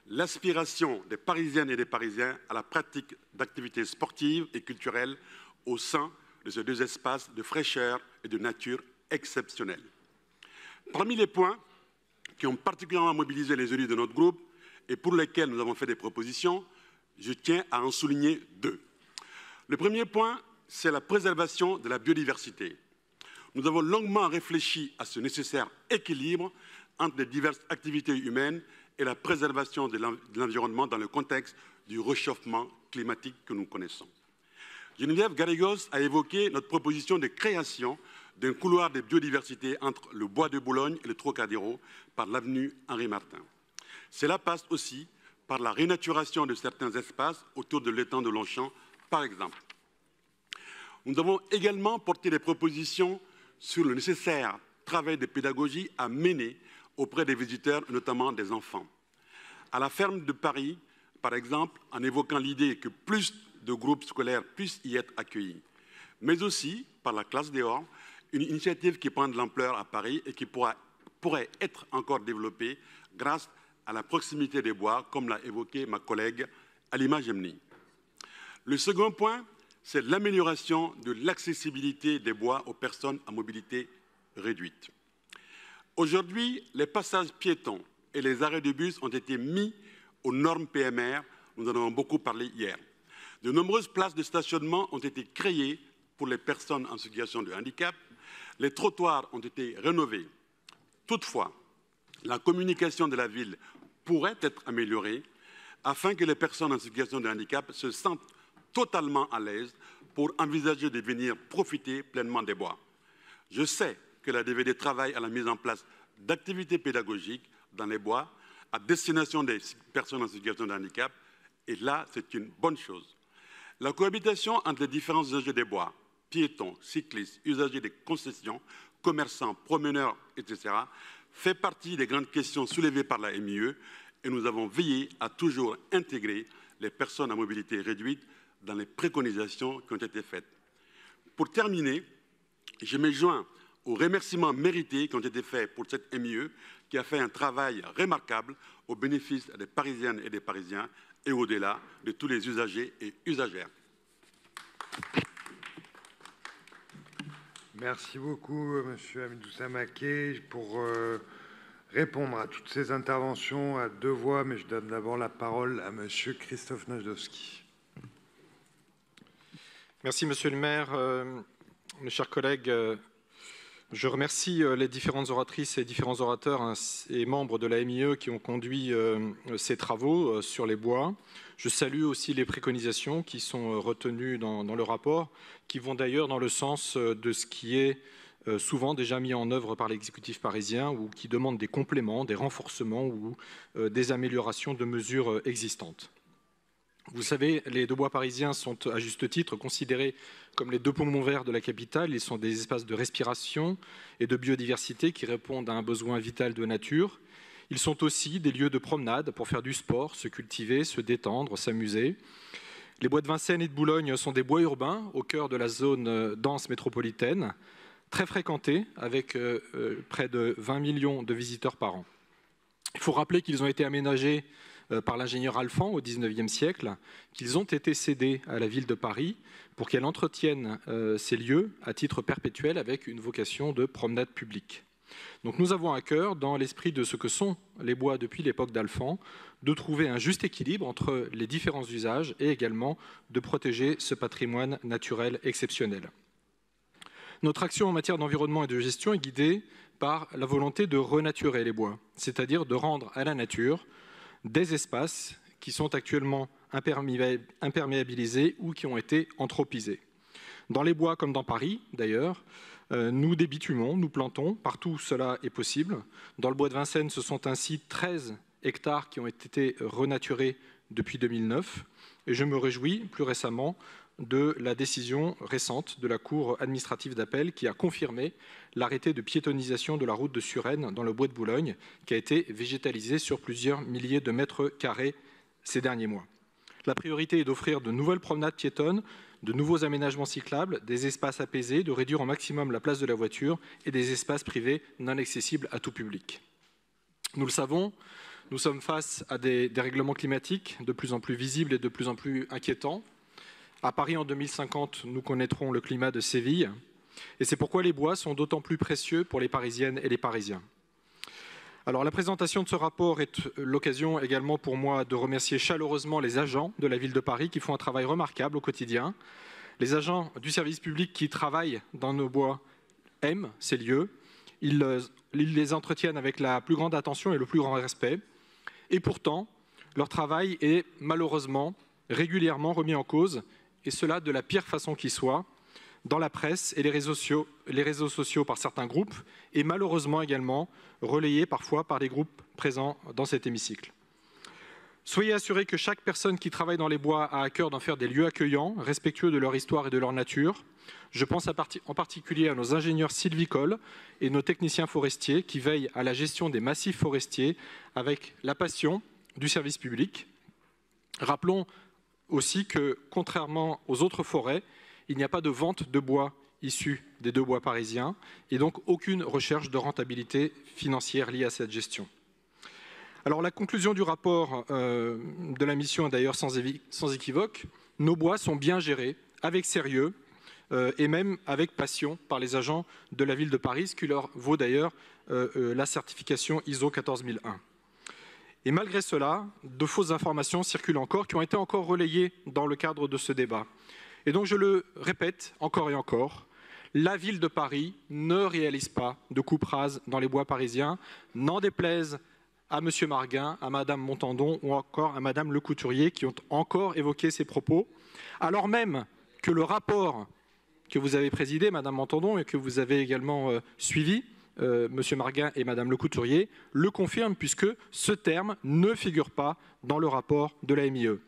l'aspiration des Parisiennes et des Parisiens à la pratique d'activités sportives et culturelles au sein de ces deux espaces de fraîcheur et de nature exceptionnels. Parmi les points qui ont particulièrement mobilisé les élus de notre groupe et pour lesquels nous avons fait des propositions, Je tiens à en souligner deux. Le premier point, c'est la préservation de la biodiversité. Nous avons longuement réfléchi à ce nécessaire équilibre entre les diverses activités humaines et la préservation de l'environnement dans le contexte du réchauffement climatique que nous connaissons. Geneviève Garrigos a évoqué notre proposition de création d'un couloir de biodiversité entre le bois de Boulogne et le Trocadéro par l'avenue Henri-Martin. Cela passe aussi par la renaturation de certains espaces autour de l'étang de Longchamp, par exemple. Nous avons également porté des propositions sur le nécessaire travail de pédagogie à mener auprès des visiteurs, notamment des enfants. À la ferme de Paris, par exemple, en évoquant l'idée que plus de groupes scolaires puissent y être accueillis, mais aussi par la classe dehors, une initiative qui prend de l'ampleur à Paris et qui pourrait être encore développée grâce à la proximité des bois, comme l'a évoqué ma collègue Halima Gemni. Le second point, c'est l'amélioration de l'accessibilité des bois aux personnes à mobilité réduite. Aujourd'hui, les passages piétons et les arrêts de bus ont été mis aux normes PMR, nous en avons beaucoup parlé hier. De nombreuses places de stationnement ont été créées pour les personnes en situation de handicap. Les trottoirs ont été rénovés. Toutefois, la communication de la ville pourrait être améliorée afin que les personnes en situation de handicap se sentent totalement à l'aise pour envisager de venir profiter pleinement des bois. Je sais que la DVD travaille à la mise en place d'activités pédagogiques dans les bois à destination des personnes en situation de handicap, et là, c'est une bonne chose. La cohabitation entre les différents usagers des bois, piétons, cyclistes, usagers des concessions, commerçants, promeneurs, etc., fait partie des grandes questions soulevées par la MIE, et nous avons veillé à toujours intégrer les personnes à mobilité réduite dans les préconisations qui ont été faites. Pour terminer, je me joins aux remerciements mérités qui ont été faits pour cette MIE qui a fait un travail remarquable au bénéfice des Parisiennes et des Parisiens et au-delà de tous les usagers et usagères. Merci beaucoup, M. Hamidou Samaké. Pour répondre à toutes ces interventions à deux voix, mais je donne d'abord la parole à M. Christophe Najdowski. Merci, Monsieur le maire. Mes chers collègues, je remercie les différentes oratrices et différents orateurs et membres de la MIE qui ont conduit ces travaux sur les bois. Je salue aussi les préconisations qui sont retenues dans le rapport, qui vont d'ailleurs dans le sens de ce qui est souvent déjà mis en œuvre par l'exécutif parisien ou qui demande des compléments, des renforcements ou des améliorations de mesures existantes. Vous savez, les deux bois parisiens sont à juste titre considérés comme les deux poumons verts de la capitale. Ils sont des espaces de respiration et de biodiversité qui répondent à un besoin vital de nature. Ils sont aussi des lieux de promenade pour faire du sport, se cultiver, se détendre, s'amuser. Les bois de Vincennes et de Boulogne sont des bois urbains au cœur de la zone dense métropolitaine, très fréquentés avec près de 20 millions de visiteurs par an. Il faut rappeler qu'ils ont été aménagés par l'ingénieur Alphand au XIXe siècle, qu'ils ont été cédés à la ville de Paris pour qu'elle entretienne ces lieux à titre perpétuel avec une vocation de promenade publique. Donc nous avons à cœur, dans l'esprit de ce que sont les bois depuis l'époque d'Alphand, de trouver un juste équilibre entre les différents usages et également de protéger ce patrimoine naturel exceptionnel. Notre action en matière d'environnement et de gestion est guidée par la volonté de renaturer les bois, c'est-à-dire de rendre à la nature des espaces qui sont actuellement imperméabilisés ou qui ont été anthropisés. Dans les bois comme dans Paris, d'ailleurs, nous débitumons, nous plantons, partout où cela est possible. Dans le bois de Vincennes, ce sont ainsi 13 hectares qui ont été renaturés depuis 2009. Et je me réjouis plus récemment de la décision récente de la Cour administrative d'appel qui a confirmé l'arrêté de piétonisation de la route de Suresnes dans le bois de Boulogne, qui a été végétalisé sur plusieurs milliers de mètres carrés ces derniers mois. La priorité est d'offrir de nouvelles promenades piétonnes, de nouveaux aménagements cyclables, des espaces apaisés, de réduire au maximum la place de la voiture et des espaces privés non accessibles à tout public. Nous le savons, nous sommes face à des dérèglements climatiques de plus en plus visibles et de plus en plus inquiétants. À Paris, en 2050, nous connaîtrons le climat de Séville. Et c'est pourquoi les bois sont d'autant plus précieux pour les Parisiennes et les Parisiens. Alors, la présentation de ce rapport est l'occasion également pour moi de remercier chaleureusement les agents de la ville de Paris qui font un travail remarquable au quotidien. Les agents du service public qui travaillent dans nos bois aiment ces lieux. Ils les entretiennent avec la plus grande attention et le plus grand respect. Et pourtant, leur travail est malheureusement régulièrement remis en cause, et cela de la pire façon qui soit, dans la presse et les réseaux sociaux par certains groupes, et malheureusement également relayés parfois par les groupes présents dans cet hémicycle. Soyez assurés que chaque personne qui travaille dans les bois a à cœur d'en faire des lieux accueillants, respectueux de leur histoire et de leur nature. Je pense en particulier à nos ingénieurs sylvicoles et nos techniciens forestiers qui veillent à la gestion des massifs forestiers avec la passion du service public. Rappelons aussi que, contrairement aux autres forêts, il n'y a pas de vente de bois issus des 2 bois parisiens et donc aucune recherche de rentabilité financière liée à cette gestion. Alors la conclusion du rapport de la mission est d'ailleurs sans équivoque. Nos bois sont bien gérés, avec sérieux et même avec passion par les agents de la ville de Paris, ce qui leur vaut d'ailleurs la certification ISO 14001. Et malgré cela, de fausses informations circulent encore, qui ont été encore relayées dans le cadre de ce débat. Et donc je le répète encore et encore, la ville de Paris ne réalise pas de coupes rases dans les bois parisiens, n'en déplaise à M. Marguin, à Mme Montandon ou encore à Mme Le Couturier qui ont encore évoqué ces propos, alors même que le rapport que vous avez présidé, Mme Montandon, et que vous avez également suivi, M. Marguin et Mme Le Couturier, le confirment puisque ce terme ne figure pas dans le rapport de la MIE.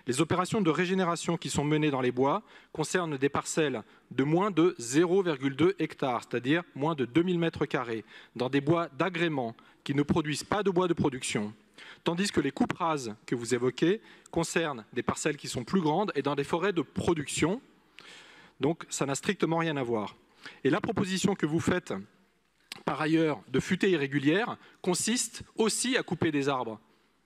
Les opérations de régénération qui sont menées dans les bois concernent des parcelles de moins de 0,2 hectares, c'est-à-dire moins de 2000 m², dans des bois d'agrément qui ne produisent pas de bois de production, tandis que les coupes rases que vous évoquez concernent des parcelles qui sont plus grandes et dans des forêts de production. Donc ça n'a strictement rien à voir. Et la proposition que vous faites, par ailleurs, de futaies irrégulières, consiste aussi à couper des arbres.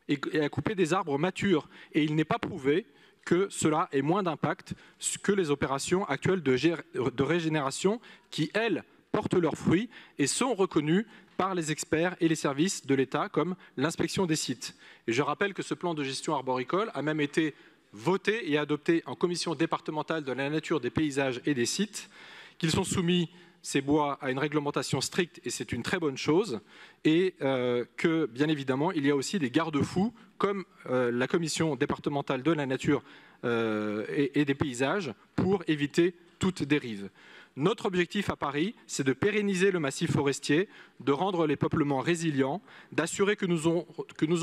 Et à couper des arbres matures. Et il n'est pas prouvé que cela ait moins d'impact que les opérations actuelles de régénération qui, elles, portent leurs fruits et sont reconnues par les experts et les services de l'État comme l'inspection des sites. Et je rappelle que ce plan de gestion arboricole a même été voté et adopté en commission départementale de la nature, des paysages et des sites, qu'ils sont soumis ces bois à une réglementation stricte, et c'est une très bonne chose, et que, bien évidemment, il y a aussi des garde-fous, comme la commission départementale de la nature et des paysages, pour éviter toute dérive. Notre objectif à Paris, c'est de pérenniser le massif forestier, de rendre les peuplements résilients, d'assurer que nous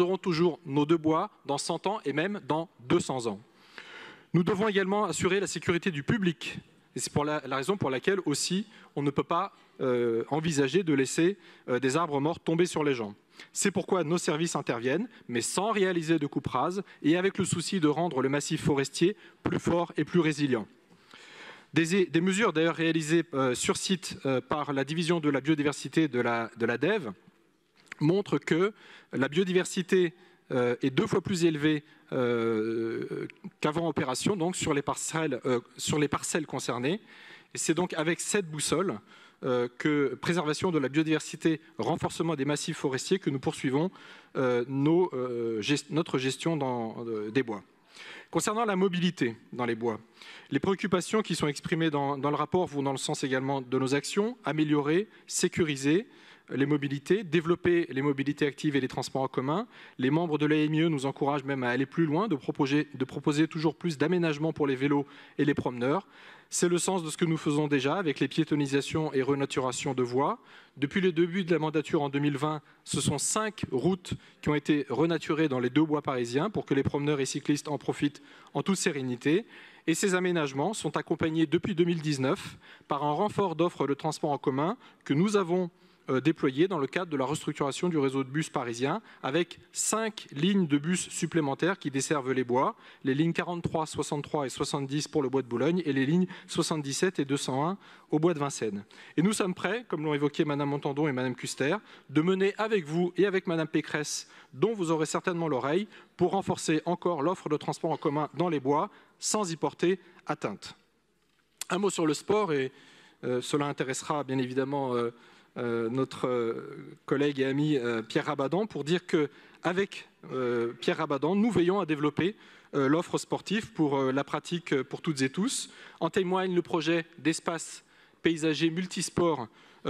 aurons toujours nos 2 bois dans 100 ans et même dans 200 ans. Nous devons également assurer la sécurité du public. Et c'est la raison pour laquelle aussi on ne peut pas envisager de laisser des arbres morts tomber sur les gens. C'est pourquoi nos services interviennent, mais sans réaliser de coupe rase et avec le souci de rendre le massif forestier plus fort et plus résilient. Des mesures d'ailleurs réalisées sur site par la division de la biodiversité de la DEV montrent que la biodiversité est 2 fois plus élevée qu'avant opération, donc sur les parcelles concernées. Et c'est donc avec cette boussole que préservation de la biodiversité, renforcement des massifs forestiers, que nous poursuivons notre gestion des bois. Concernant la mobilité dans les bois, les préoccupations qui sont exprimées dans le rapport vont dans le sens également de nos actions: améliorer, sécuriser les mobilités, développer les mobilités actives et les transports en commun. Les membres de l'AMIE nous encouragent même à aller plus loin, de proposer toujours plus d'aménagements pour les vélos et les promeneurs. C'est le sens de ce que nous faisons déjà avec les piétonisations et renaturations de voies. Depuis le début de la mandature en 2020, ce sont 5 routes qui ont été renaturées dans les 2 bois parisiens pour que les promeneurs et cyclistes en profitent en toute sérénité. Et ces aménagements sont accompagnés depuis 2019 par un renfort d'offres de transport en commun que nous avons déployé dans le cadre de la restructuration du réseau de bus parisien, avec 5 lignes de bus supplémentaires qui desservent les bois, les lignes 43, 63 et 70 pour le bois de Boulogne et les lignes 77 et 201 au bois de Vincennes. Et nous sommes prêts, comme l'ont évoqué Mme Montandon et Mme Kuster, de mener avec vous et avec Mme Pécresse, dont vous aurez certainement l'oreille, pour renforcer encore l'offre de transport en commun dans les bois, sans y porter atteinte. Un mot sur le sport, et cela intéressera bien évidemment notre collègue et ami Pierre Rabadan pour dire qu'avec Pierre Rabadan, nous veillons à développer l'offre sportive pour la pratique pour toutes et tous. En témoigne le projet d'espace paysager multisport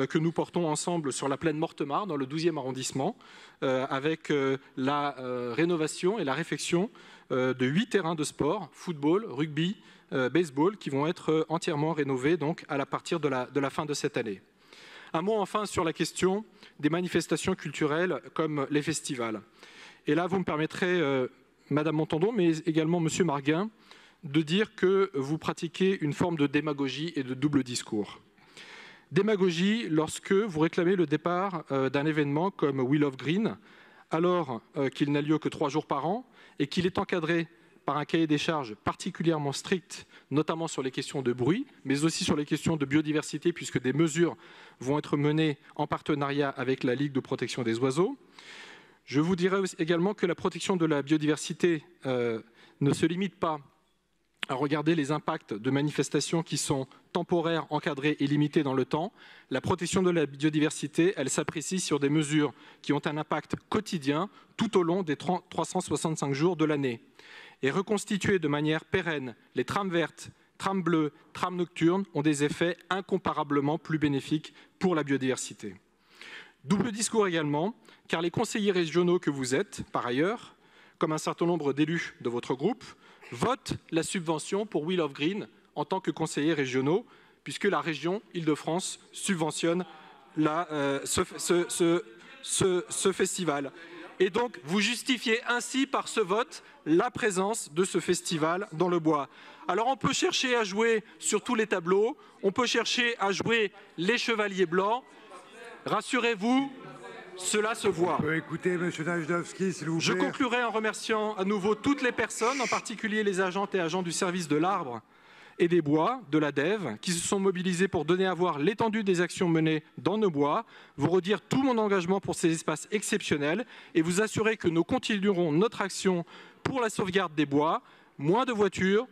que nous portons ensemble sur la plaine Mortemart, dans le 12e arrondissement, avec la rénovation et la réfection de 8 terrains de sport, football, rugby, baseball, qui vont être entièrement rénovés donc, à partir de la fin de cette année. Un mot enfin sur la question des manifestations culturelles comme les festivals. Et là, vous me permettrez, Madame Montandon, mais également Monsieur Marguin, de dire que vous pratiquez une forme de démagogie et de double discours. Démagogie lorsque vous réclamez le départ d'un événement comme Wheel of Green, alors qu'il n'a lieu que 3 jours par an et qu'il est encadré par un cahier des charges particulièrement strict, notamment sur les questions de bruit, mais aussi sur les questions de biodiversité, puisque des mesures vont être menées en partenariat avec la Ligue de protection des oiseaux. Je vous dirais également que la protection de la biodiversité ne se limite pas à regarder les impacts de manifestations qui sont temporaires, encadrées et limitées dans le temps. La protection de la biodiversité, elle s'apprécie sur des mesures qui ont un impact quotidien tout au long des 365 jours de l'année. Et reconstituer de manière pérenne les trames vertes, trames bleues, trames nocturnes ont des effets incomparablement plus bénéfiques pour la biodiversité. Double discours également, car les conseillers régionaux que vous êtes, par ailleurs, comme un certain nombre d'élus de votre groupe, votent la subvention pour Wheel of Green en tant que conseillers régionaux, puisque la région Île-de-France subventionne ce festival. Et donc, vous justifiez ainsi par ce vote la présence de ce festival dans le bois. Alors, on peut chercher à jouer sur tous les tableaux, on peut chercher à jouer les chevaliers blancs. Rassurez-vous, cela se voit. On peut écouter M. Najdowski, s'il vous plaît. Je conclurai en remerciant à nouveau toutes les personnes, en particulier les agentes et agents du service de l'arbre et des bois, de la DEV, qui se sont mobilisés pour donner à voir l'étendue des actions menées dans nos bois, vous redire tout mon engagement pour ces espaces exceptionnels et vous assurer que nous continuerons notre action pour la sauvegarde des bois, moins de voitures,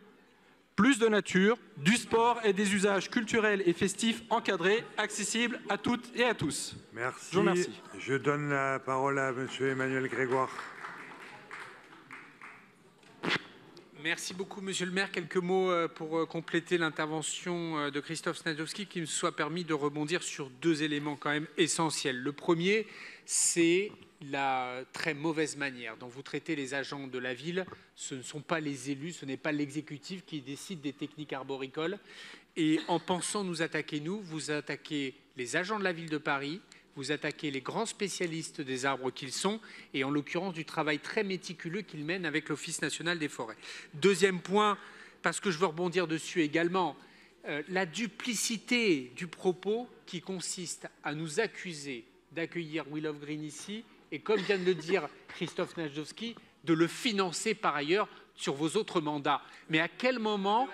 plus de nature, du sport et des usages culturels et festifs encadrés, accessibles à toutes et à tous. Merci. Je vous remercie. Je donne la parole à M. Emmanuel Grégoire. Merci beaucoup, Monsieur le maire. Quelques mots pour compléter l'intervention de Christophe Najdowski, qui me soit permis de rebondir sur 2 éléments quand même essentiels. Le premier, c'est la très mauvaise manière dont vous traitez les agents de la ville. Ce ne sont pas les élus, ce n'est pas l'exécutif qui décide des techniques arboricoles. Et en pensant nous attaquer, vous attaquez les agents de la ville de Paris, vous attaquez les grands spécialistes des arbres qu'ils sont, et en l'occurrence du travail très méticuleux qu'ils mènent avec l'Office national des forêts. Deuxième point, parce que je veux rebondir dessus également, la duplicité du propos qui consiste à nous accuser d'accueillir Wheel of Green ici, et comme vient de le dire Christophe Najdowski, de le financer par ailleurs sur vos autres mandats. Mais à quel moment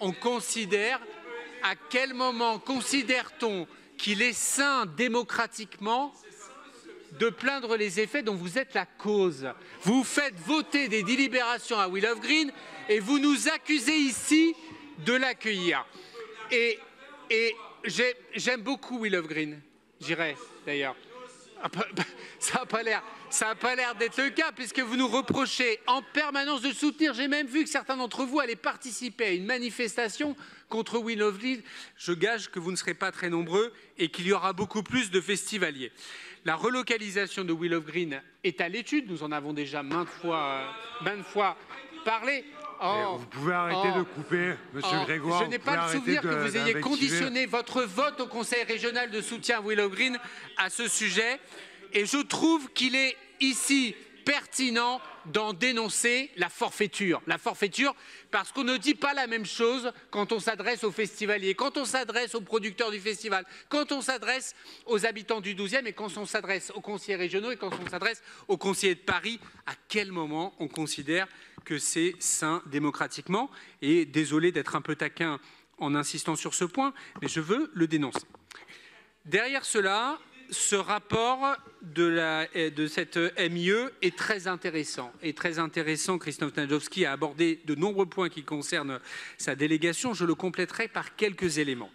on considère, à quel moment considère-t-on qu'il est sain démocratiquement de plaindre les effets dont vous êtes la cause? Vous faites voter des délibérations à Wheel of Green et vous nous accusez ici de l'accueillir. Et j'aime beaucoup Wheel of Green, j'irai d'ailleurs. Ça n'a pas l'air d'être le cas, puisque vous nous reprochez en permanence de soutenir. J'ai même vu que certains d'entre vous allaient participer à une manifestation contre Wheel of Green. Je gage que vous ne serez pas très nombreux et qu'il y aura beaucoup plus de festivaliers. La relocalisation de Wheel of Green est à l'étude. Nous en avons déjà maintes fois parlé. Vous pouvez arrêter de couper, Monsieur Grégoire. Je n'ai pas le souvenir que vous ayez conditionné votre vote au Conseil régional de soutien à Wheel of Green à ce sujet. Et je trouve qu'il est ici pertinent d'en dénoncer la forfaiture. La forfaiture, parce qu'on ne dit pas la même chose quand on s'adresse aux festivaliers, quand on s'adresse aux producteurs du festival, quand on s'adresse aux habitants du 12e et quand on s'adresse aux conseillers régionaux et quand on s'adresse aux conseillers de Paris. À quel moment on considère que c'est sain démocratiquement? Et désolé d'être un peu taquin en insistant sur ce point, mais je veux le dénoncer. Derrière cela, ce rapport de cette MIE est très intéressant. Christophe Najdowski a abordé de nombreux points qui concernent sa délégation. Je le compléterai par quelques éléments,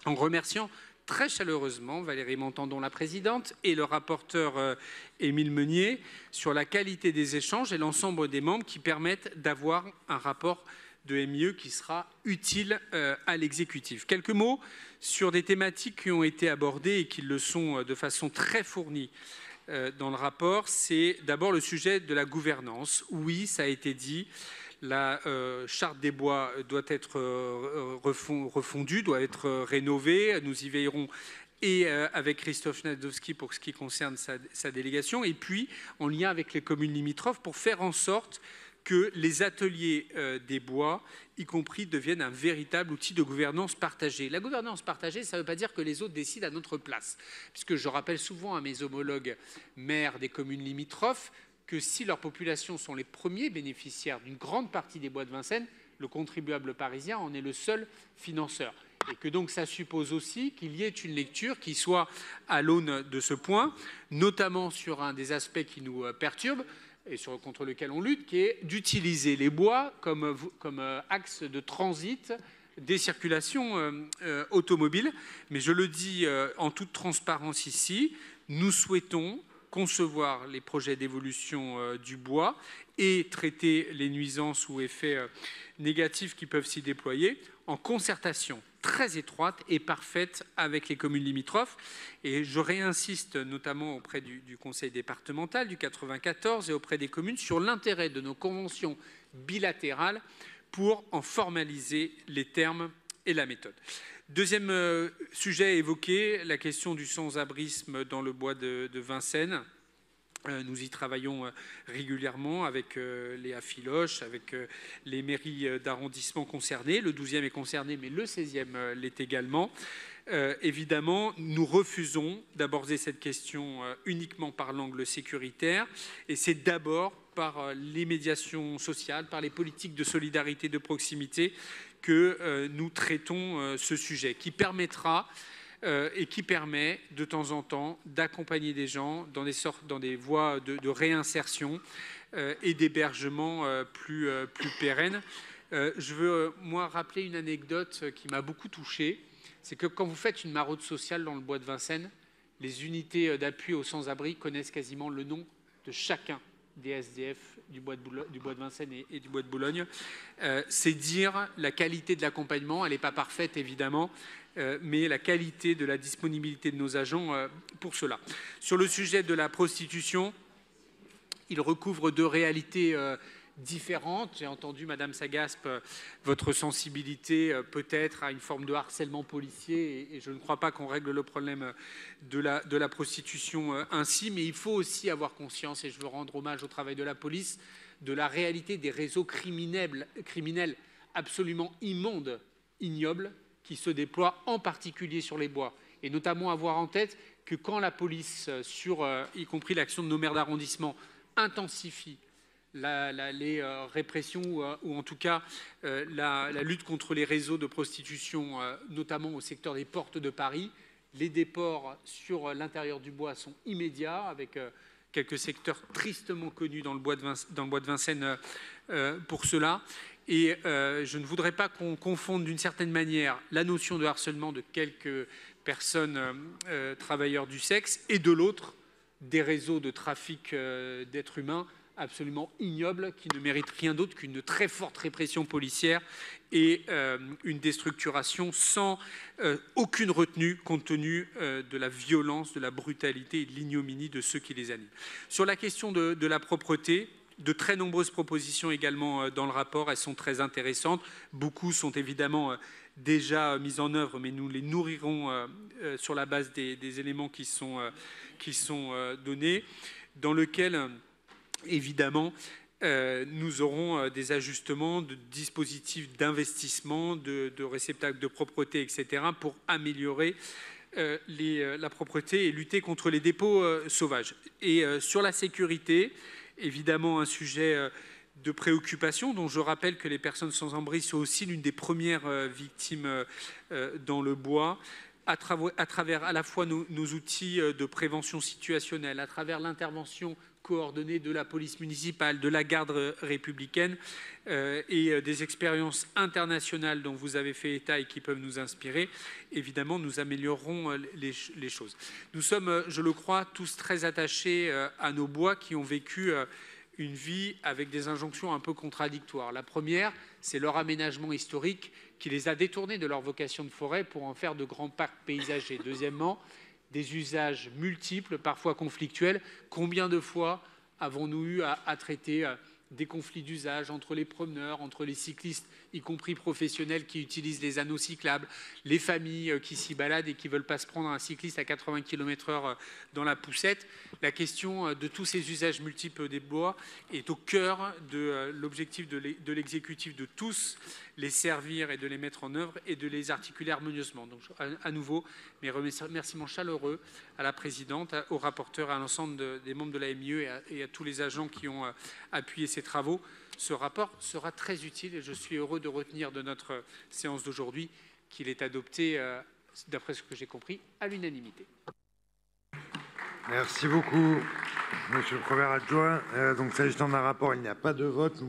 en remerciant très chaleureusement Valérie Montandon, la présidente, et le rapporteur Émile Meunier sur la qualité des échanges et l'ensemble des membres qui permettent d'avoir un rapport de MIE qui sera utile à l'exécutif. Quelques mots sur des thématiques qui ont été abordées et qui le sont de façon très fournie dans le rapport. C'est d'abord le sujet de la gouvernance. Oui, ça a été dit, la charte des bois doit être refondue, doit être rénovée. Nous y veillerons et avec Christophe Nadowski pour ce qui concerne sa délégation, et puis en lien avec les communes limitrophes pour faire en sorte que les ateliers des bois, y compris, deviennent un véritable outil de gouvernance partagée. La gouvernance partagée, ça ne veut pas dire que les autres décident à notre place, puisque je rappelle souvent à mes homologues maires des communes limitrophes que si leurs populations sont les premiers bénéficiaires d'une grande partie des bois de Vincennes, le contribuable parisien en est le seul financeur. Et que donc ça suppose aussi qu'il y ait une lecture qui soit à l'aune de ce point, notamment sur un des aspects qui nous perturbent, et contre lequel on lutte, qui est d'utiliser les bois comme axe de transit des circulations automobiles. Mais je le dis en toute transparence ici, nous souhaitons concevoir les projets d'évolution du bois et traiter les nuisances ou effets négatifs qui peuvent s'y déployer en concertation très étroite et parfaite avec les communes limitrophes. Et je réinsiste notamment auprès du conseil départemental du 94 et auprès des communes sur l'intérêt de nos conventions bilatérales pour en formaliser les termes et la méthode. Deuxième sujet évoqué, la question du sans-abrisme dans le bois de Vincennes. Nous y travaillons régulièrement avec Léa Filoche, avec les mairies d'arrondissement concernées. Le 12e est concerné, mais le 16e l'est également. Évidemment, nous refusons d'aborder cette question uniquement par l'angle sécuritaire. Et c'est d'abord par les médiations sociales, par les politiques de solidarité de proximité que nous traitons ce sujet, qui permettra et qui permet de temps en temps d'accompagner des gens dans des voies de réinsertion et d'hébergement plus pérennes. Je veux, moi, rappeler une anecdote qui m'a beaucoup touché. C'est que quand vous faites une maraude sociale dans le bois de Vincennes, les unités d'appui aux sans-abri connaissent quasiment le nom de chacun des SDF du bois de Vincennes et du bois de Boulogne. C'est dire la qualité de l'accompagnement. Elle n'est pas parfaite, évidemment, mais la qualité de la disponibilité de nos agents pour cela. Sur le sujet de la prostitution, il recouvre deux réalités différentes. J'ai entendu, Madame Sagaspe, votre sensibilité peut-être à une forme de harcèlement policier, et je ne crois pas qu'on règle le problème de la prostitution ainsi, mais il faut aussi avoir conscience, et je veux rendre hommage au travail de la police, de la réalité des réseaux criminels absolument immondes, ignobles, qui se déploient en particulier sur les bois, et notamment avoir en tête que quand la police, y compris l'action de nos maires d'arrondissement, intensifie les répressions ou en tout cas la lutte contre les réseaux de prostitution, notamment au secteur des portes de Paris, les déports sur l'intérieur du bois sont immédiats, avec quelques secteurs tristement connus dans le bois de Vincennes pour cela. Et je ne voudrais pas qu'on confonde d'une certaine manière la notion de harcèlement de quelques personnes travailleurs du sexe et de l'autre des réseaux de trafic d'êtres humains absolument ignobles qui ne méritent rien d'autre qu'une très forte répression policière et une déstructuration sans aucune retenue compte tenu de la violence, de la brutalité et de l'ignominie de ceux qui les animent. Sur la question de la propreté, de très nombreuses propositions également dans le rapport, elles sont très intéressantes. Beaucoup sont évidemment déjà mises en œuvre, mais nous les nourrirons sur la base des éléments qui sont donnés, dans lequel évidemment nous aurons des ajustements de dispositifs d'investissement, de réceptacles de propreté, etc., pour améliorer la propreté et lutter contre les dépôts sauvages. Et sur la sécurité, évidemment un sujet de préoccupation, dont je rappelle que les personnes sans abri sont aussi l'une des premières victimes dans le bois. à travers à la fois nos outils de prévention situationnelle, à travers l'intervention coordonnée de la police municipale, de la garde républicaine et des expériences internationales dont vous avez fait état et qui peuvent nous inspirer, évidemment, nous améliorerons les choses. Nous sommes, je le crois, tous très attachés à nos bois qui ont vécu une vie avec des injonctions un peu contradictoires. La première, c'est leur aménagement historique qui les a détournés de leur vocation de forêt pour en faire de grands parcs paysagers. Deuxièmement, des usages multiples, parfois conflictuels. Combien de fois avons-nous eu à traiter des conflits d'usage entre les promeneurs, entre les cyclistes, y compris professionnels qui utilisent les anneaux cyclables, les familles qui s'y baladent et qui ne veulent pas se prendre un cycliste à 80 km/h dans la poussette. La question de tous ces usages multiples des bois est au cœur de l'objectif de l'exécutif de tous les servir et de les mettre en œuvre et de les articuler harmonieusement. Donc, à nouveau, mes remerciements chaleureux à la présidente, au rapporteur, à l'ensemble des membres de la MIE et à tous les agents qui ont appuyé ces travaux. Ce rapport sera très utile et je suis heureux de retenir de notre séance d'aujourd'hui qu'il est adopté, d'après ce que j'ai compris, à l'unanimité. Merci beaucoup, Monsieur le Premier adjoint. Donc, s'agissant d'un rapport, il n'y a pas de vote.